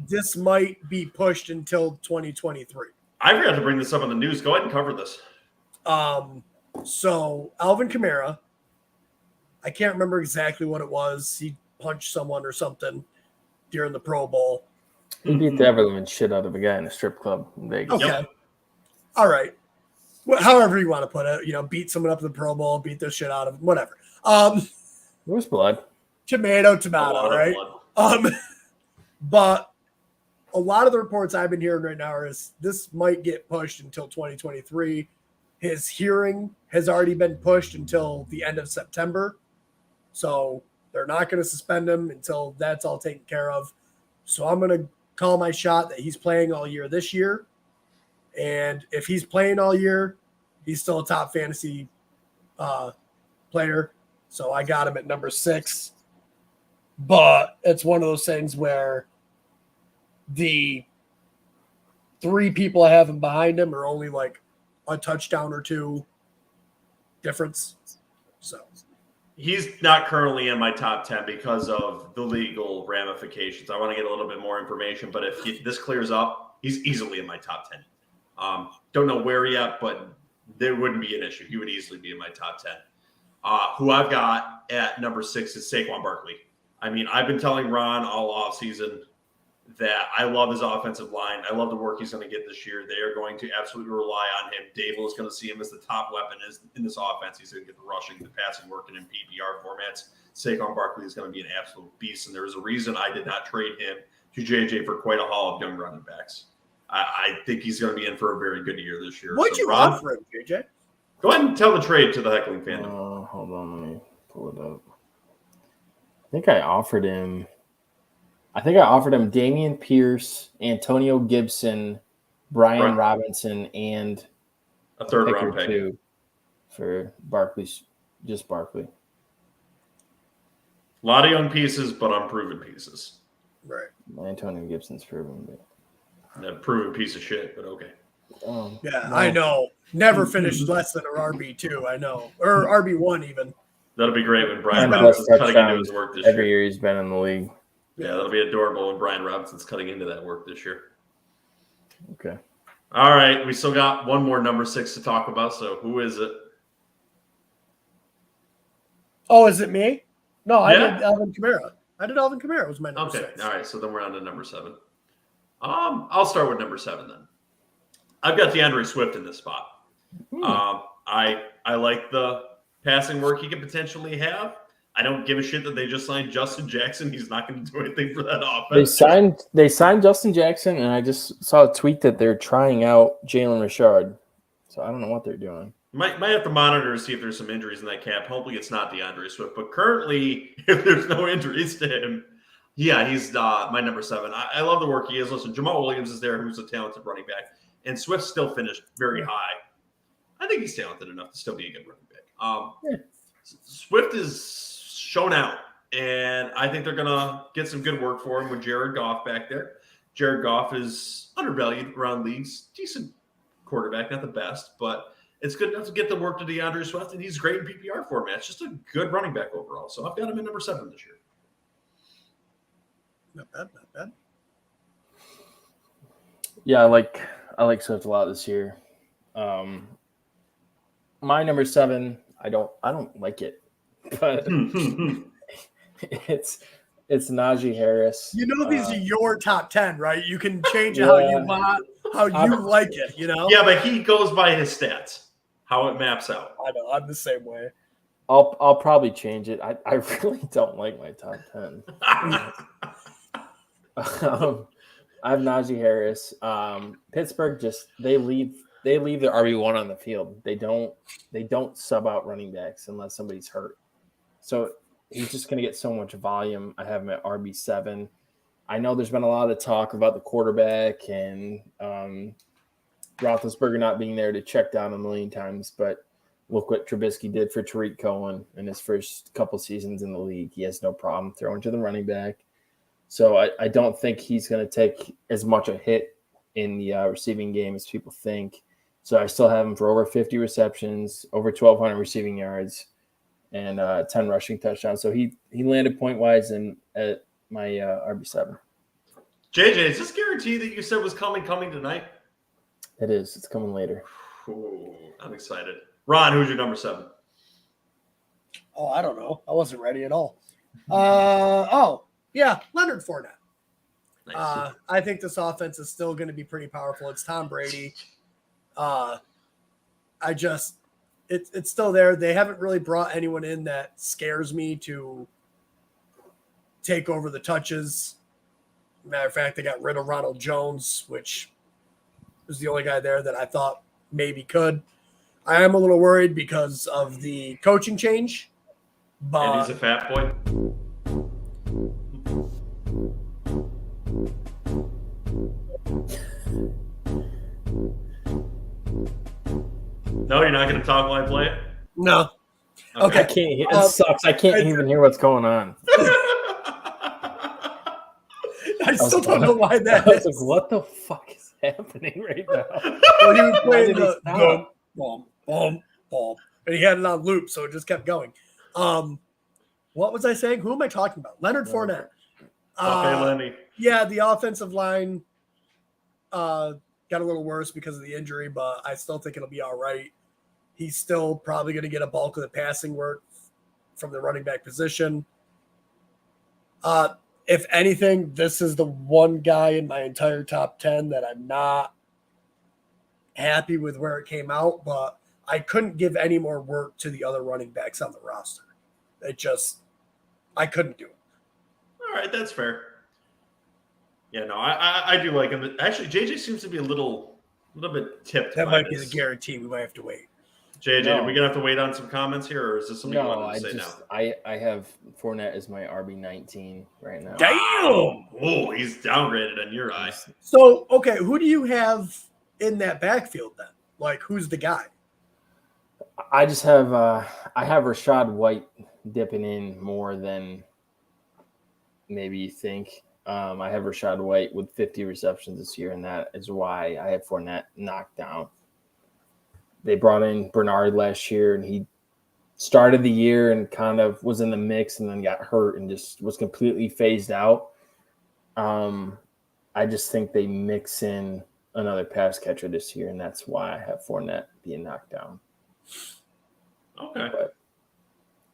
this might be pushed until 2023. I forgot to bring this up on the news. Go ahead and cover this. So Alvin Kamara, I can't remember exactly what it was. He punched someone or something during the Pro Bowl. He beat the ever-living shit out of a guy in a strip club in Vegas. Okay. Yep. All right. Well, however you want to put it, beat someone up in the Pro Bowl, beat the shit out of them, whatever. It was blood. Tomato, right? But a lot of the reports I've been hearing right now is this might get pushed until 2023. His hearing has already been pushed until the end of September. So they're not going to suspend him until that's all taken care of. So I'm going to call my shot that he's playing all year this year. And if he's playing all year, he's still a top fantasy player. So I got him at number 6. But it's one of those things where the 3 people I have him behind him are only like a touchdown or 2 difference. So he's not currently in my top 10 because of the legal ramifications. I want to get a little bit more information, but if this clears up, he's easily in my top 10. Don't know where yet, but there wouldn't be an issue. He would easily be in my top 10. Who I've got at number 6 is Saquon Barkley. I mean, I've been telling Ron all offseason that I love his offensive line. I love the work he's going to get this year. They are going to absolutely rely on him. Dable is going to see him as the top weapon in this offense. He's going to get the rushing, the passing work, and in PPR formats. Saquon Barkley is going to be an absolute beast, and there's a reason I did not trade him to JJ for quite a haul of young running backs. I think he's going to be in for a very good year this year. What'd you offer him, JJ? Go ahead and tell the trade to the Heckling Fandom. Hold on, let me pull it up. I think I offered him Dameon Pierce, Antonio Gibson, Brian Robinson, and a third round pick for Barkley's, just Barkley. A lot of young pieces, but unproven pieces. Right. Antonio Gibson's proven, but a proven piece of shit, but okay. I know. Never finished less than an RB2, I know. Or RB1 even. That'll be great when Brian Robinson's cutting into his work this year. Every year he's been in the league. Yeah, that'll be adorable when Brian Robinson's cutting into that work this year. Okay. All right. We still got one more number 6 to talk about. So who is it? Oh, is it me? No, I did Alvin Kamara. It was my number 6. All right. So then we're on to number 7. I'll start with number 7 then. I've got DeAndre Swift in this spot. I like the passing work he could potentially have. I don't give a shit that they just signed Justin Jackson. He's not going to do anything for that offense. They signed Justin Jackson, and I just saw a tweet that they're trying out Jalen Richard. So I don't know what they're doing. Might have to monitor to see if there's some injuries in that cap. Hopefully it's not DeAndre Swift. But currently, if there's no injuries to him, he's my number 7. I love the work he is. Listen, Jamal Williams is there, who's a talented running back. And Swift still finished very high. I think he's talented enough to still be a good running back. Swift is shown out, and I think they're going to get some good work for him with Jared Goff back there. Jared Goff is undervalued around leagues. Decent quarterback, not the best, but it's good enough to get the work to DeAndre Swift, and he's great in PPR formats. Just a good running back overall. So I've got him at number 7 this year. Not bad. Yeah, I like Swift a lot this year. My number 7, I don't like it, but it's Najee Harris. You know, these are your top 10, right? You can change it how you want, how you like it, you know? Yeah, but he goes by his stats, how it maps out. I know, I'm the same way. I'll probably change it. I really don't like my top 10. I have Najee Harris. Pittsburgh they leave their RB1 on the field. They don't sub out running backs unless somebody's hurt. So he's just going to get so much volume. I have him at RB7. I know there's been a lot of talk about the quarterback and Roethlisberger not being there to check down a million times, but look what Trubisky did for Tariq Cohen in his first couple seasons in the league. He has no problem throwing to the running back. So I don't think he's going to take as much a hit in the receiving game as people think. So I still have him for over 50 receptions, over 1,200 receiving yards, and 10 rushing touchdowns. So he landed point-wise at my RB7. JJ, is this guarantee that you said was coming tonight? It is. It's coming later. Ooh, I'm excited. Ron, who's your number 7? Oh, I don't know. I wasn't ready at all. Yeah, Leonard Fournette. Nice. I think this offense is still going to be pretty powerful. It's Tom Brady. It's still there. They haven't really brought anyone in that scares me to take over the touches. Matter of fact, they got rid of Ronald Jones, which was the only guy there that I thought maybe could. I am a little worried because of the coaching change. But and he's a fat boy. No, you're not going to talk while I play it? No. Okay. I can't. It sucks. I can't even hear what's going on. I still don't know why that I is. was like, what the fuck is happening right now? Well, he was playing the boom, boom, boom, and he had it on loop, so it just kept going. What was I saying? Who am I talking about? Leonard Fournette. Okay, Lenny. Yeah, the offensive line got a little worse because of the injury, but I still think it'll be all right. He's still probably going to get a bulk of the passing work from the running back position. If anything, this is the one guy in my entire top 10 that I'm not happy with where it came out, but I couldn't give any more work to the other running backs on the roster. I couldn't do it. All right, that's fair. Yeah, no, I do like him. Actually, JJ seems to be a little bit tipped. That might be the guarantee. We might have to wait. JJ, are we gonna have to wait on some comments here, or is this something you want to say now? I have Fournette as my RB19 right now. Damn! Oh, he's downgraded on your eye. So, okay, who do you have in that backfield then? Like, who's the guy? I just have I have Rachaad White dipping in more than maybe you think. I have Rachaad White with 50 receptions this year, and that is why I have Fournette knocked down. They brought in Bernard last year, and he started the year and kind of was in the mix and then got hurt and just was completely phased out. I just think they mix in another pass catcher this year, and that's why I have Fournette being knocked down. Okay.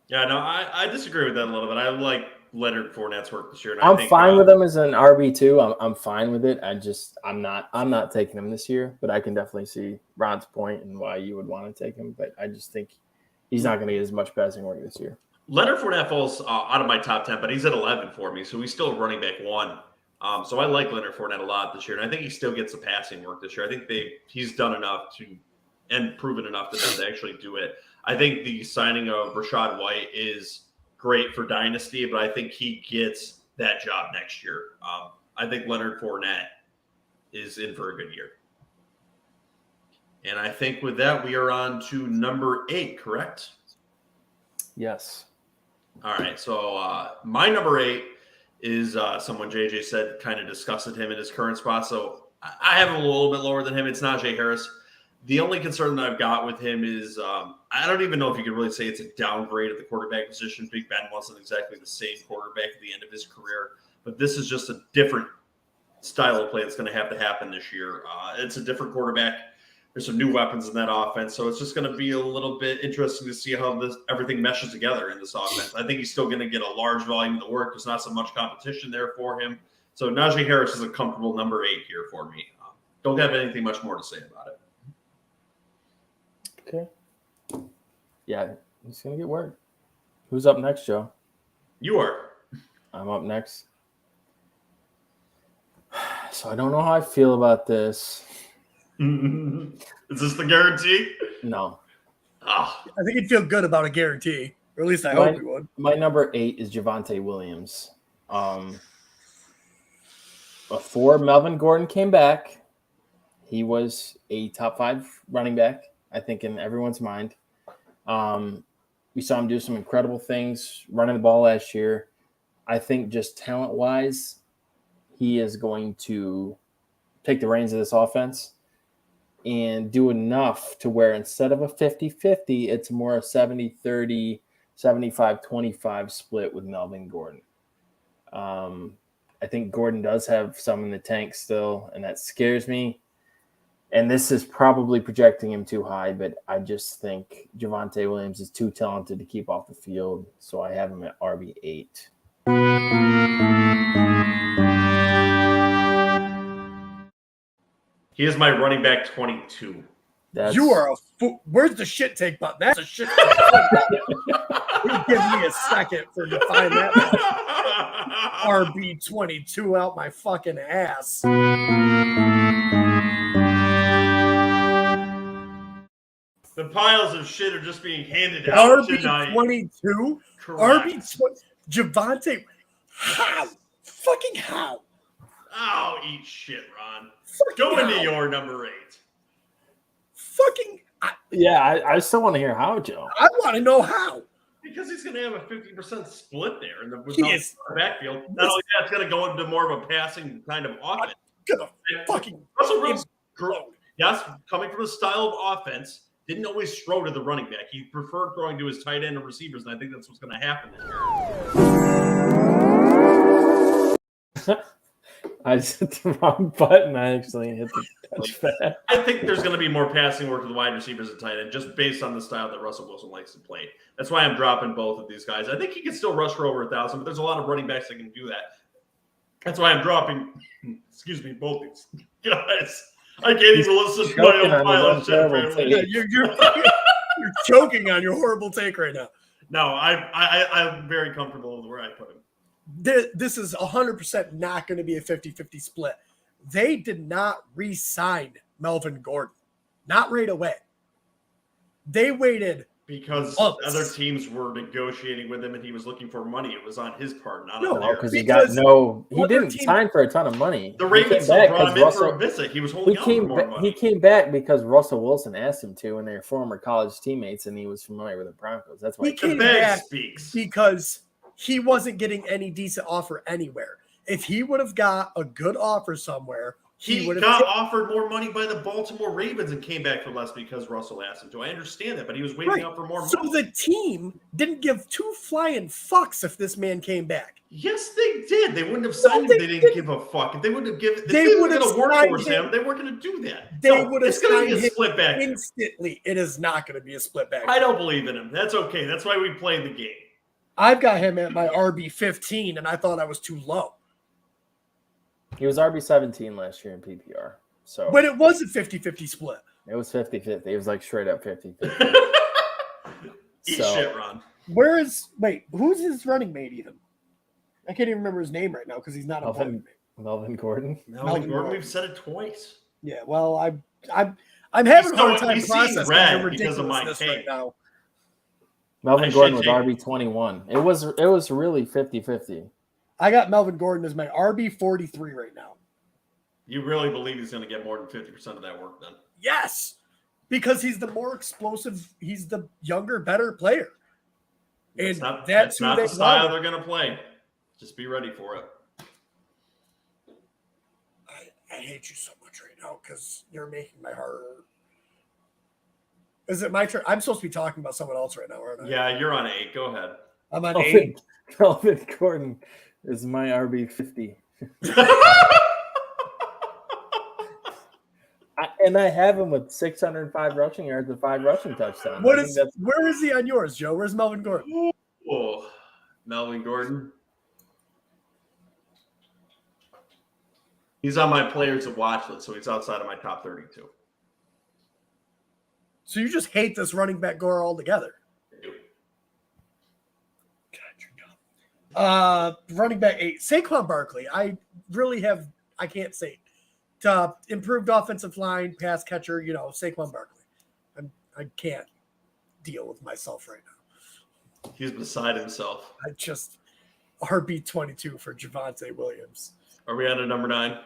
Yeah, no, I disagree with that a little bit. I like Leonard Fournette's work this year. And I'm fine with him as an RB2. I'm fine with it. I'm not taking him this year, but I can definitely see Ron's point and why you would want to take him. But I just think he's not going to get as much passing work this year. Leonard Fournette falls out of my top 10, but he's at 11 for me, so he's still running back 1. So I like Leonard Fournette a lot this year, and I think he still gets the passing work this year. I think he's done enough and proven enough to them to actually do it. I think the signing of Rachaad White is great for Dynasty, but I think he gets that job next year. I think Leonard Fournette is in for a good year. And I think with that, we are on to number 8, correct? Yes. All right. So my number 8 is someone JJ said kind of disgusted him in his current spot. So I have him a little bit lower than him. It's Najee Harris. The only concern that I've got with him is I don't even know if you could really say it's a downgrade at the quarterback position. Big Ben wasn't exactly the same quarterback at the end of his career, but this is just a different style of play that's going to happen this year. It's a different quarterback. There's some new weapons in that offense, so it's just going to be a little bit interesting to see how everything meshes together in this offense. I think he's still going to get a large volume of the work. There's not so much competition there for him. So Najee Harris is a comfortable number 8 here for me. Don't have anything much more to say about it. Okay. Yeah, he's going to get work. Who's up next, Joe? You are. I'm up next. So I don't know how I feel about this. Is this the guarantee? No. Oh. I think you'd feel good about a guarantee, or at least I hope you would. My number 8 is Javonte Williams. Before Melvin Gordon came back, he was a top 5 running back, I think, in everyone's mind. We saw him do some incredible things running the ball last year. I think just talent-wise, he is going to take the reins of this offense and do enough to where instead of a 50-50, it's more a 70-30, 75-25 split with Melvin Gordon. I think Gordon does have some in the tank still, and that scares me. And this is probably projecting him too high, but I just think Javonte Williams is too talented to keep off the field, so I have him at RB8. He is my running back 22. You are a fool. Where's the shit take button? That's a shit take button. Give me a second to find that RB22 out my fucking ass. The piles of shit are just being handed out tonight. RB22? RB20? Javonte? How? Fucking how? Oh, eat shit, Ron. Fucking Go into how? your number 8. Fucking. I still want to hear how, Joe. I want to know how. Because he's going to have a 50% split there in the backfield. Not only that, it's going to go into more of a passing kind of offense. Russell Wilson, yes, coming from a style of offense, didn't always throw to the running back. He preferred throwing to his tight end and receivers, and I think that's what's going to happen this year. I just hit the wrong button. I actually hit I think there's going to be more passing work to the wide receivers and tight end, just based on the style that Russell Wilson likes to play. That's why I'm dropping both of these guys. I think he can still rush for over 1,000, but there's a lot of running backs that can do that. That's why I'm dropping, both these guys. I can't even listen to my own pilot. You're choking on your horrible take right now. No, I'm very comfortable with where I put him. This is 100% not going to be a 50-50 split. They did not re-sign Melvin Gordon. Not right away. They waited because months. Other teams were negotiating with him and he was looking for money. It was on his part, not on theirs. He didn't sign for a ton of money. The Ravens still brought him in for a visit. He was holding out for more money. He came back because Russell Wilson asked him to, and they're former college teammates, and he was familiar with the Broncos. That's why he came back because he wasn't getting any decent offer anywhere. If he would have got a good offer somewhere, he got offered more money by the Baltimore Ravens and came back for less because Russell asked him to. I understand that, but he was waiting out for more money. So the team didn't give two flying fucks if this man came back. Yes, they did. They wouldn't have signed him. They didn't give a fuck. If they wouldn't have given, they were going to workforce him. They weren't going to do that. They would have signed him split back instantly. It is not going to be a split back. I don't believe in him. That's okay. That's why we play the game. I've got him at my RB 15, and I thought I was too low. He was RB 17 last year in PPR. So when it was a 50-50 split. It was 50-50. It was like straight up 50-50. Eat shit, Ron. Who's his running mate even? I can't even remember his name right now because he's not a running mate. Melvin Gordon. Melvin Gordon. We've said it twice. Yeah, well, I'm having a hard time processing the ridiculousness right now. Melvin Gordon was RB 21. It was really 50-50. I got Melvin Gordon as my RB 43 right now. You really believe he's going to get more than 50% of that work then? Yes, because he's the more explosive. He's the younger, better player. And that's not the style they're going to play. Just be ready for it. I hate you so much right now because you're making my heart hurt. Is it my turn? I'm supposed to be talking about someone else right now, aren't I? Yeah, you're on 8. Go ahead. I'm on 8. Melvin Gordon is my RB 50. And I have him with 605 rushing yards and 5 rushing touchdowns. Where is he on yours, Joe? Where's Melvin Gordon? Oh, Melvin Gordon. He's on my players to watch list, so he's outside of my top 32. So you just hate this running back gore altogether? I do. God, you're dumb. Running back 8, Saquon Barkley. I can't say improved offensive line, pass catcher, Saquon Barkley. I can't deal with myself right now. He's beside himself. I just RB 22 for Javonte Williams. Are we on to number 9?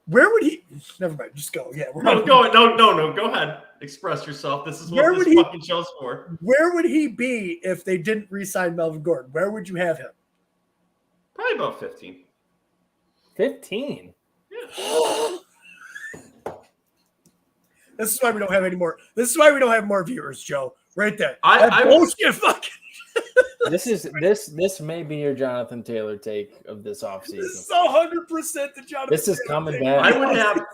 Where would he? Never mind. Just go. Yeah. No. Go ahead. Express yourself. This is what this fucking show's for. Where would he be if they didn't re-sign Melvin Gordon? Where would you have him? Probably about 15. 15? Yeah. This is why we don't have any more. This is why we don't have more viewers, Joe. Right there. I fucking. This may be your Jonathan Taylor take of this offseason. This is 100% the Jonathan. This is coming back. I would have him.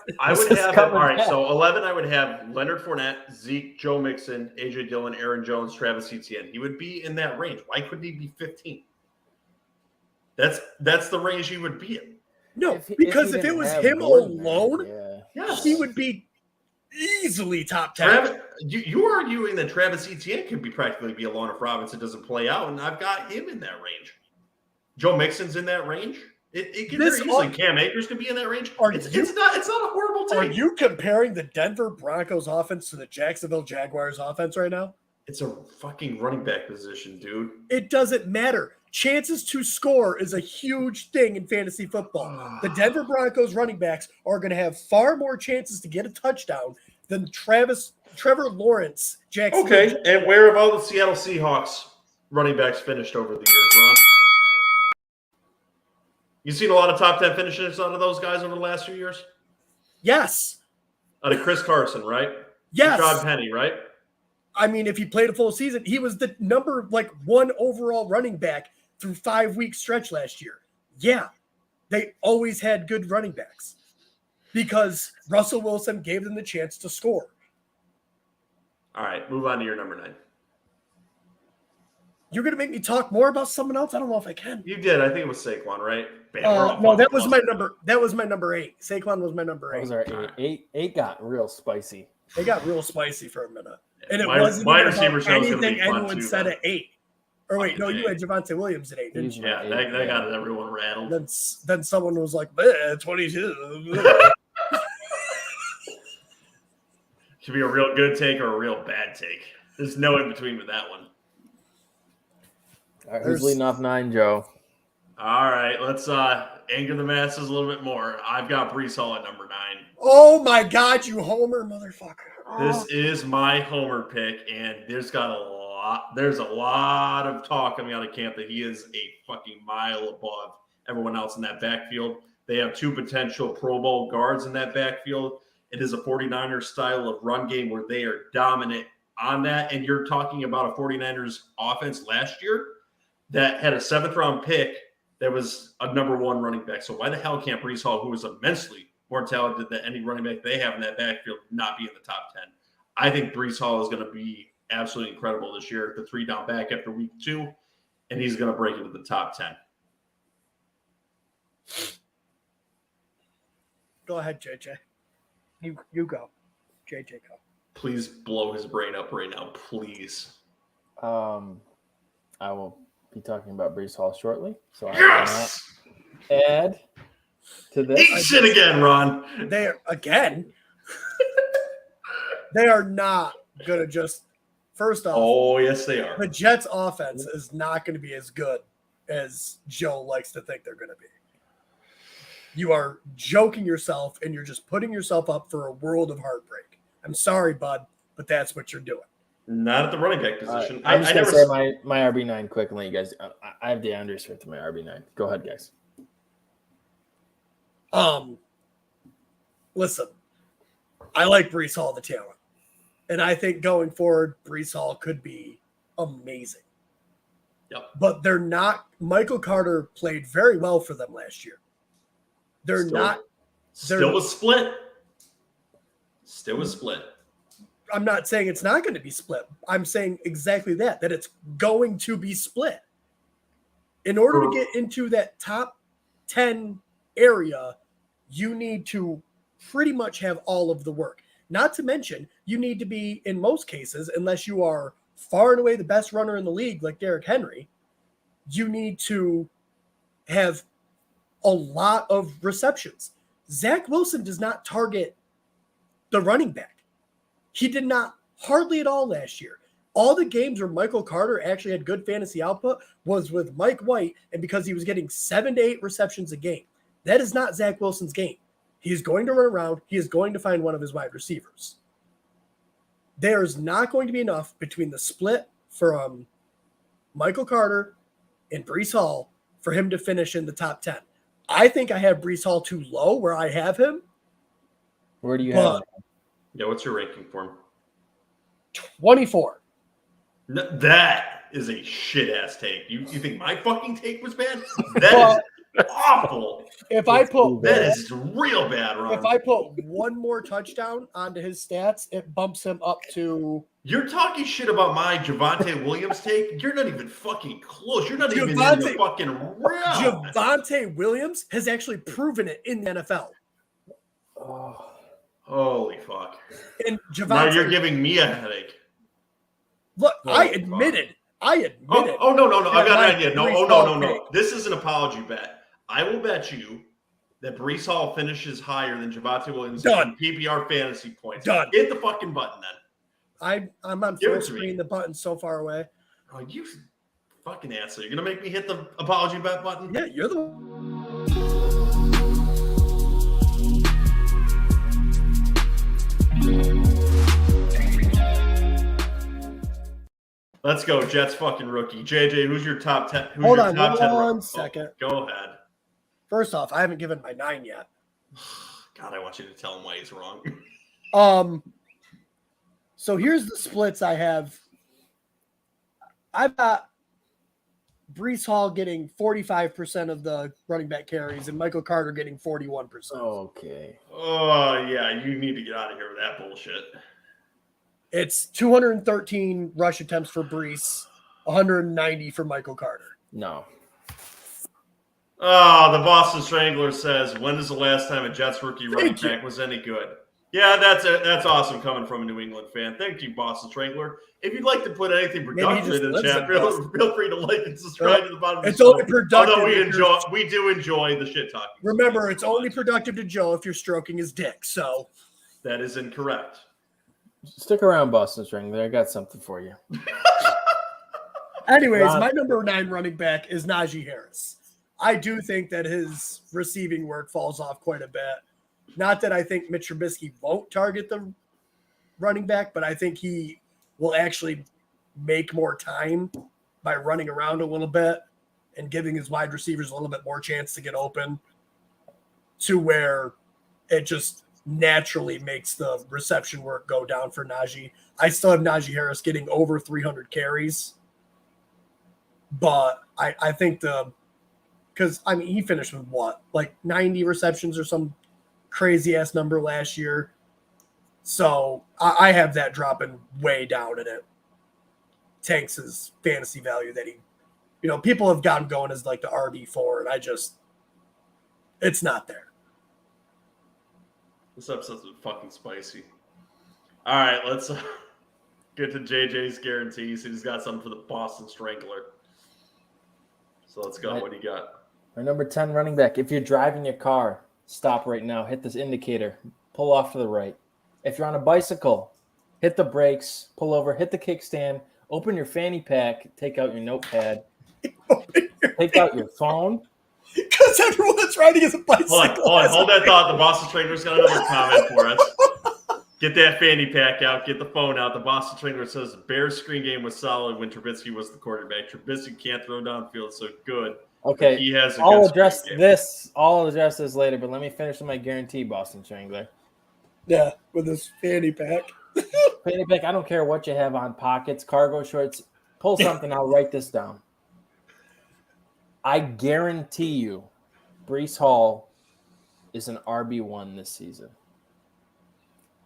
All right, so 11. I would have Leonard Fournette, Zeke, Joe Mixon, AJ Dillon, Aaron Jones, Travis Etienne. He would be in that range. Why couldn't he be 15? That's the range he would be in. No, because if it was him alone, he would be easily top 10. You arguing that Travis Etienne could practically be alone if Robinson doesn't play out, and I've got him in that range. Joe Mixon's in that range. It could very easily. Cam Akers could be in that range. It's not a horrible take. Are you comparing the Denver Broncos offense to the Jacksonville Jaguars offense right now? It's a fucking running back position, dude. It doesn't matter. Chances to score is a huge thing in fantasy football. The Denver Broncos running backs are going to have far more chances to get a touchdown than Trevor Lawrence, Jackson. Okay, and where have all the Seattle Seahawks running backs finished over the years, Ron? You seen a lot of top 10 finishes out of those guys over the last few years? Yes. Out of Chris Carson, right? Yes. Rashad Penny, right? I mean, if he played a full season, he was the number 1 overall running back through 5-week stretch last year. Yeah, they always had good running backs because Russell Wilson gave them the chance to score. All right, move on to your number 9. You're going to make me talk more about someone else? I don't know if I can. You did. I think it was Saquon, right? Bam, No, that was my number. That was my number 8. Saquon was my number 8. That was our 8. 8 got real spicy. It got real spicy for a minute. And it Wide wasn't receiver about show's gonna be anything fun anyone too, said man. at 8. Or wait, no, you had Javonte Williams at 8, didn't you? Yeah, that got everyone rattled. Then someone was like, 22. Should be a real good take or a real bad take. There's no in between with that one. All right, who's leading off 9, Joe? All right, let's anger the masses a little bit more. I've got Breece Hall at number 9. Oh my God, you homer motherfucker. This is my homer pick, and there's a lot of talk coming out of camp that he is a fucking mile above everyone else in that backfield. They have 2 potential Pro Bowl guards in that backfield. It is a 49ers style of run game where they are dominant on that. And you're talking about a 49ers offense last year that had a 7th-round pick that was a number 1 running back. So why the hell can't Breece Hall, who is immensely more talented than any running back they have in that backfield, not be in the top 10? I think Breece Hall is going to be absolutely incredible this year, the 3-down back after week 2, and he's going to break into the top 10. Go ahead, JJ. You go. JJ, go. Please blow his brain up right now, please. I will be talking about Breece Hall shortly. So I Yes! will not add to this. Eat shit again, Ron. They are not going to just, first off, Oh, yes, they are. the Jets offense is not going to be as good as Joe likes to think they're going to be. You are joking yourself, and you're just putting yourself up for a world of heartbreak. I'm sorry, bud, but that's what you're doing. Not at the running back position. I'm just going to say my RB9 quick and let you guys. I have DeAndre Swift in my RB9. Go ahead, guys. Listen, I like Breece Hall, the talent. And I think going forward, Breece Hall could be amazing. Yep. But they're not. Michael Carter played very well for them last year. Still a split. Still a split. I'm not saying it's not going to be split. I'm saying exactly that it's going to be split. In order to get into that top 10 area, you need to pretty much have all of the work. Not to mention, you need to be, in most cases, unless you are far and away the best runner in the league like Derrick Henry, you need to have a lot of receptions. Zach Wilson does not target the running back. He did not hardly at all last year. All the games where Michael Carter actually had good fantasy output was with Mike White, and because he was getting 7 to 8 receptions a game. That is not Zach Wilson's game. He is going to run around. He is going to find one of his wide receivers. There is not going to be enough between the split from Michael Carter and Breece Hall for him to finish in the top 10. I think I have Breece Hall too low where I have him. Where do you have him? Yeah, what's your ranking for him? 24. No, that is a shit-ass take. You think my fucking take was bad? That is awful. If I put That is real bad, Ron. If I put one more touchdown onto his stats, it bumps him up to. You're talking shit about my Javonte Williams take. You're not even fucking close. You're not even in the fucking realm. Javonte Williams has actually proven it in the NFL. Oh. Holy fuck. And Javonte, now you're giving me a headache. Look, I admitted. Oh, no. I got an idea. No. This is an apology bet. I will bet you that Breece Hall finishes higher than Javonte Williams in PPR fantasy points. Done. Hit the fucking button then. I'm on full screen. The button's so far away. Oh, you fucking asshole. You're going to make me hit the apology bet button? Yeah, you're the one. Let's go, Jets fucking rookie. JJ, who's your top 10? Hold on one second. Go ahead. First off, I haven't given my 9 yet. God, I want you to tell him why he's wrong. So here's the splits I have. I've got Breece Hall getting 45% of the running back carries and Michael Carter getting 41%. Okay. Oh, yeah, you need to get out of here with that bullshit. It's 213 rush attempts for Breece, 190 for Michael Carter. No. Oh, the Boston Strangler says, when is the last time a Jets rookie running back was any good? Yeah, that's awesome coming from a New England fan. Thank you, Boston Strangler. If you'd like to put anything productive in the chat, feel free to like and subscribe to the bottom of the screen. It's only productive. Although we do enjoy the shit talking. Remember, it's only productive to Joe if you're stroking his dick. So that is incorrect. Stick around, Boston Strangler. I got something for you. Anyways, my number 9 running back is Najee Harris. I do think that his receiving work falls off quite a bit. Not that I think Mitch Trubisky won't target the running back, but I think he will actually make more time by running around a little bit and giving his wide receivers a little bit more chance to get open to where it just naturally makes the reception work go down for Najee. I still have Najee Harris getting over 300 carries, but I think because he finished with what, like 90 receptions or some crazy ass number last year. So I have that dropping way down, and it tanks his fantasy value that people have got him going as like the RB4, and it's not there. This episode's fucking spicy. All right, let's get to JJ's guarantees. He's got something for the Boston Strangler. So let's go. What do you got? My number 10 running back. If you're driving your car, stop right now. Hit this indicator. Pull off to the right. If you're on a bicycle, hit the brakes, pull over, hit the kickstand, open your fanny pack, take out your notepad, take out your phone. Because everyone that's riding is a bicycle. Hold that thought. The Boston Strangler's got another comment for us. Get that fanny pack out. Get the phone out. The Boston Strangler says the Bears' screen game was solid when Trubisky was the quarterback. Trubisky can't throw downfield, so good. Okay, he has. I'll address this. I'll address this later, but let me finish with my guarantee, Boston Strangler. Yeah, with his fanny pack. Fanny pack. I don't care what you have on, pockets, cargo shorts. Pull something. I'll write this down. I guarantee you, Breece Hall is an RB1 this season.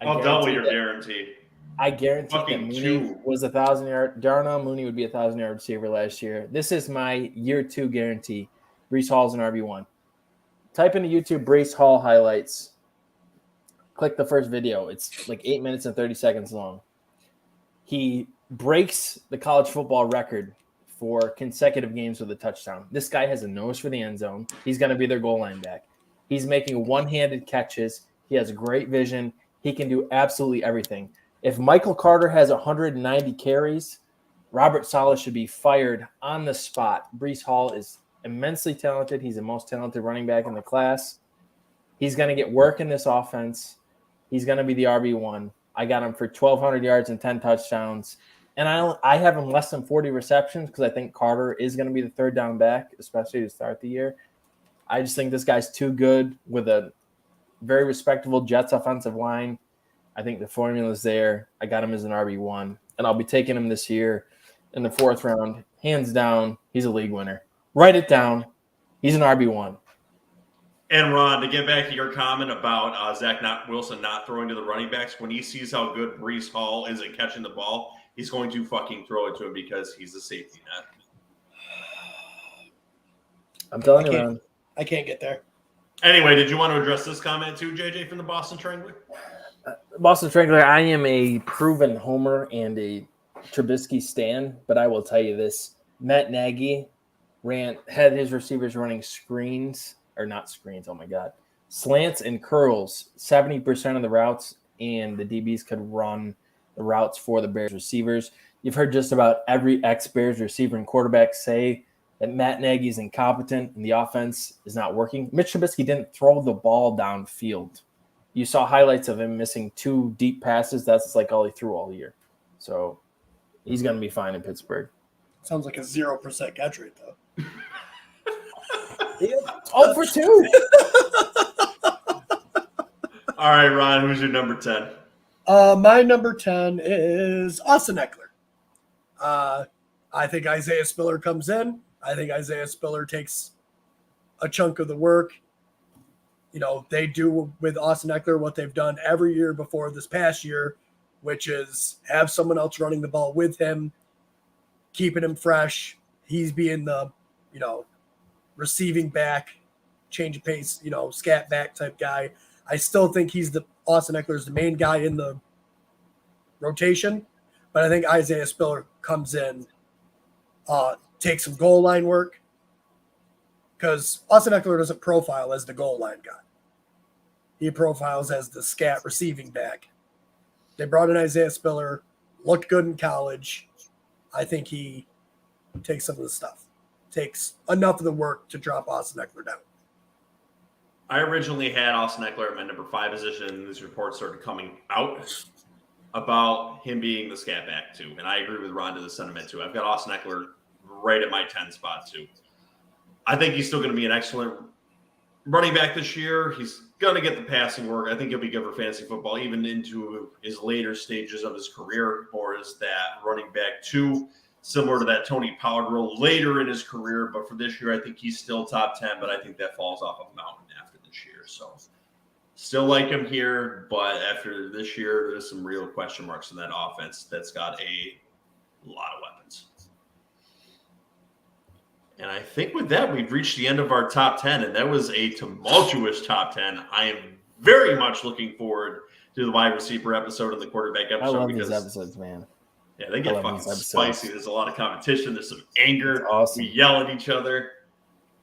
I'll double your guarantee. I guarantee that Mooney was 1,000-yard. Darnell Mooney would be 1,000-yard receiver last year. This is my year 2 guarantee. Breece Hall's an RB1. Type into YouTube Breece Hall highlights. Click the first video. It's like 8 minutes and 30 seconds long. He breaks the college football record for consecutive games with a touchdown. This guy has a nose for the end zone. He's going to be their goal line back. He's making one-handed catches. He has great vision. He can do absolutely everything. If Michael Carter has 190 carries, Robert Saleh should be fired on the spot. Breece Hall is immensely talented. He's the most talented running back in the class. He's going to get work in this offense. He's going to be the RB1. I got him for 1,200 yards and 10 touchdowns. And I have him less than 40 receptions because I think Carter is going to be the third down back, especially to start the year. I just think this guy's too good with a very respectable Jets offensive line. I think the formula's there. I got him as an RB1, and I'll be taking him this year in the 4th round. Hands down, he's a league winner. Write it down. He's an RB1. And Ron, to get back to your comment about Zach Wilson not throwing to the running backs, when he sees how good Breece Hall is at catching the ball, he's going to fucking throw it to him because he's a safety net. I'm telling you, man. I can't get there. Anyway, did you want to address this comment too, JJ, from the Boston Strangler? Boston Strangler, I am a proven homer and a Trubisky stan, but I will tell you this. Matt Nagy had his receivers running slants and curls 70% of the routes, and the DBs could run the routes for the Bears receivers. You've heard just about every ex-Bears receiver and quarterback say that Matt Nagy is incompetent and the offense is not working. Mitch Trubisky didn't throw the ball downfield. You saw highlights of him missing 2 deep passes. That's like all he threw all year. So he's going to be fine in Pittsburgh. Sounds like a 0% catch rate, though. Yeah, 0 for 2. All right, Ron, who's your number 10? My number 10 is Austin Eckler. I think Isaiah Spiller comes in. I think Isaiah Spiller takes a chunk of the work. They do with Austin Eckler what they've done every year before this past year, which is have someone else running the ball with him, keeping him fresh. He's being the, receiving back, change of pace, scat back type guy. I still think Austin Eckler is the main guy in the rotation, but I think Isaiah Spiller comes in, takes some goal line work, because Austin Eckler doesn't profile as the goal line guy. He profiles as the scat receiving back. They brought in Isaiah Spiller, looked good in college. I think he takes some of the stuff, takes enough of the work to drop Austin Eckler down. I originally had Austin Eckler at my number 5 position, and these reports started coming out about him being the scat back too. And I agree with Ron to the sentiment too. I've got Austin Eckler right at my 10 spot too. I think he's still going to be an excellent running back this year. He's going to get the passing work. I think he'll be good for fantasy football, even into his later stages of his career, or as that running back 2, similar to that Tony Pollard role later in his career. But for this year, I think he's still top 10, but I think that falls off a mountain after this year. So still like him here, but after this year, there's some real question marks in that offense that's got a lot of weapons. And I think with that, we've reached the end of our top 10, and that was a tumultuous top 10. I am very much looking forward to the wide receiver episode and the quarterback episode. I love these episodes, man. Yeah, they get fucking spicy. There's a lot of competition. There's some anger. That's awesome. We yell at each other.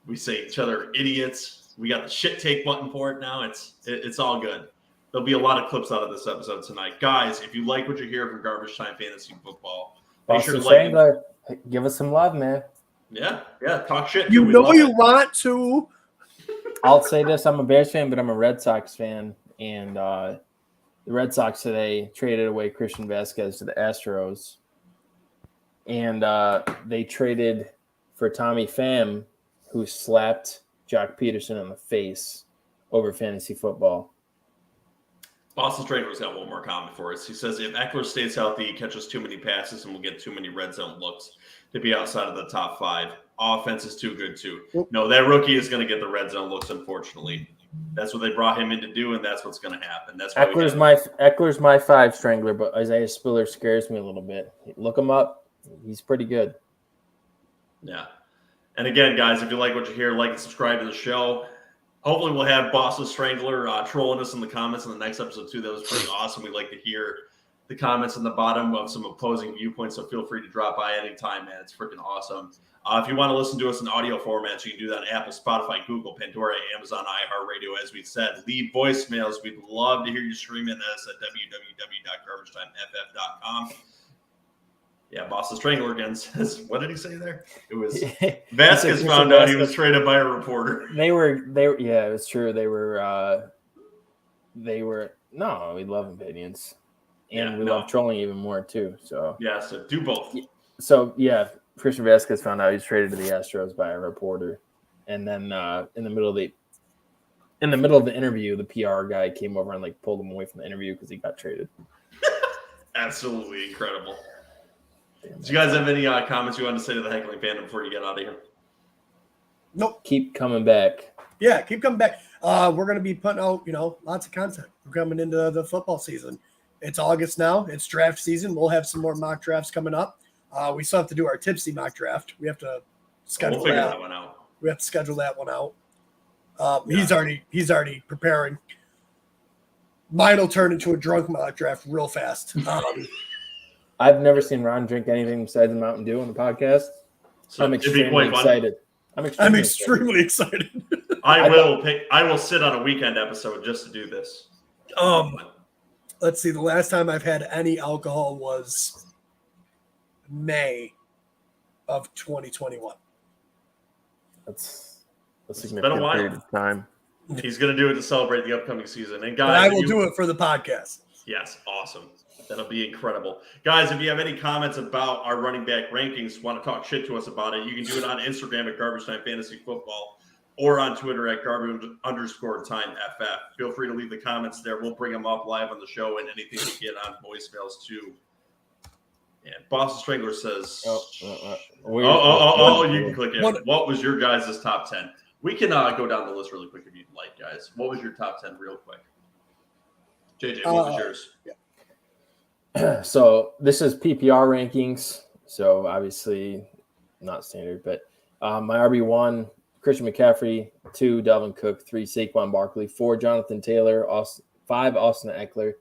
We say each other are idiots. We got the shit take button for it now. It's all good. There'll be a lot of clips out of this episode tonight. Guys, if you like what you hear from Garbage Time Fantasy Football, make sure to like. Give us some love, man. Yeah, talk shit. You want to. I'll say this: I'm a Bears fan, but I'm a Red Sox fan, and the Red Sox today traded away Christian Vasquez to the Astros, and they traded for Tommy Pham, who slapped Jock Peterson in the face over fantasy football. Boston Strangler's got one more comment for us. He says, if Eckler stays healthy, he catches too many passes and will get too many red zone looks to be outside of the top 5. Offense is too good, too. No, that rookie is going to get the red zone looks, unfortunately. That's what they brought him in to do, and that's what's going to happen. That's why Eckler's my 5 strangler, but Isaiah Spiller scares me a little bit. Look him up. He's pretty good. Yeah. And again, guys, if you like what you hear, like and subscribe to the show. Hopefully we'll have Boston Strangler trolling us in the comments in the next episode, too. That was pretty awesome. We like to hear the comments in the bottom of some opposing viewpoints, so feel free to drop by anytime, man. It's freaking awesome. If you want to listen to us in audio format, you can do that on Apple, Spotify, Google, Pandora, Amazon, iHeartRadio. As we said, leave voicemails. We'd love to hear you screaming at us at www.garbagetimef.com. Yeah, Boston Strangler again says, what did he say there? It was Vasquez found out he was traded by a reporter. They were, yeah, it's true. No, we love opinions. And we love trolling even more, too. So do both. So, Christian Vasquez found out he was traded to the Astros by a reporter. And then in the middle of the interview, the PR guy came over and pulled him away from the interview because he got traded. Absolutely incredible. Do you guys have any comments you want to say to the Heckling Fandom before you get out of here? Nope. Keep coming back. Yeah, keep coming back. We're going to be putting out, lots of content. We're coming into the football season. It's August now. It's draft season. We'll have some more mock drafts coming up. We still have to do our tipsy mock draft. We have to schedule that one out. We have to schedule that one out. He's already preparing. Mine will turn into a drunk mock draft real fast. I've never seen Ron drink anything besides a Mountain Dew on the podcast. So I'm extremely excited. I'm extremely excited. I will sit on a weekend episode just to do this. Let's see. The last time I've had any alcohol was May of 2021. That's a significant period of time. He's going to do it to celebrate the upcoming season. And guys, but I will do it for the podcast. Yes, awesome. That'll be incredible. Guys, if you have any comments about our running back rankings, want to talk shit to us about it, you can do it on Instagram at Garbage Time Fantasy Football or on Twitter at garbage_time_FF. Feel free to leave the comments there. We'll bring them up live on the show and anything we get on voicemails too. And Boston Strangler says, you can click it. What was your guys' top 10? We can go down the list really quick if you'd like, guys. What was your top 10 real quick? JJ, what was yours? Yeah. So this is PPR rankings. So obviously not standard, but my RB1, Christian McCaffery, 2, Dalvin Cook, 3, Saquon Barkley, 4, Jonathan Taylor, 5, Austin Eckler,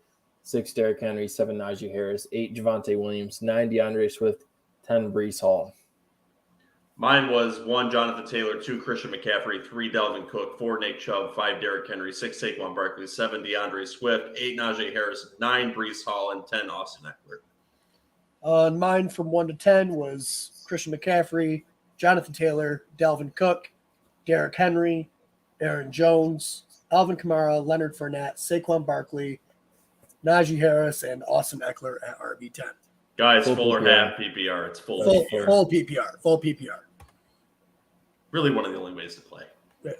6, Derrick Henry, 7, Najee Harris, 8, Javonte Williams, 9, DeAndre Swift, 10, Breece Hall. Mine was 1, Jonathan Taylor, 2, Christian McCaffrey, 3, Dalvin Cook, 4, Nate Chubb, 5, Derrick Henry, 6, Saquon Barkley, 7, DeAndre Swift, 8, Najee Harris, 9, Breece Hall, and 10, Austin Eckler. Mine from 1 to 10 was Christian McCaffrey, Jonathan Taylor, Dalvin Cook, Derrick Henry, Aaron Jones, Alvin Kamara, Leonard Fournette, Saquon Barkley, Najee Harris, and Austin Eckler at RB10. Guys, full or half PPR? It's full PPR. Full PPR. Full PPR. Really one of the only ways to play. Yeah.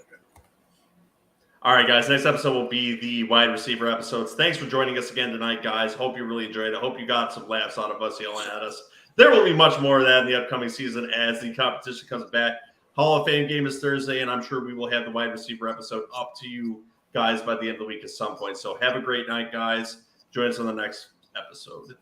All right, guys. Next episode will be the wide receiver episodes. Thanks for joining us again tonight, guys. Hope you really enjoyed it. Hope you got some laughs out of us yelling at us. There will be much more of that in the upcoming season as the competition comes back. Hall of Fame game is Thursday, and I'm sure we will have the wide receiver episode up to you guys by the end of the week at some point. So have a great night, guys. Join us on the next episode.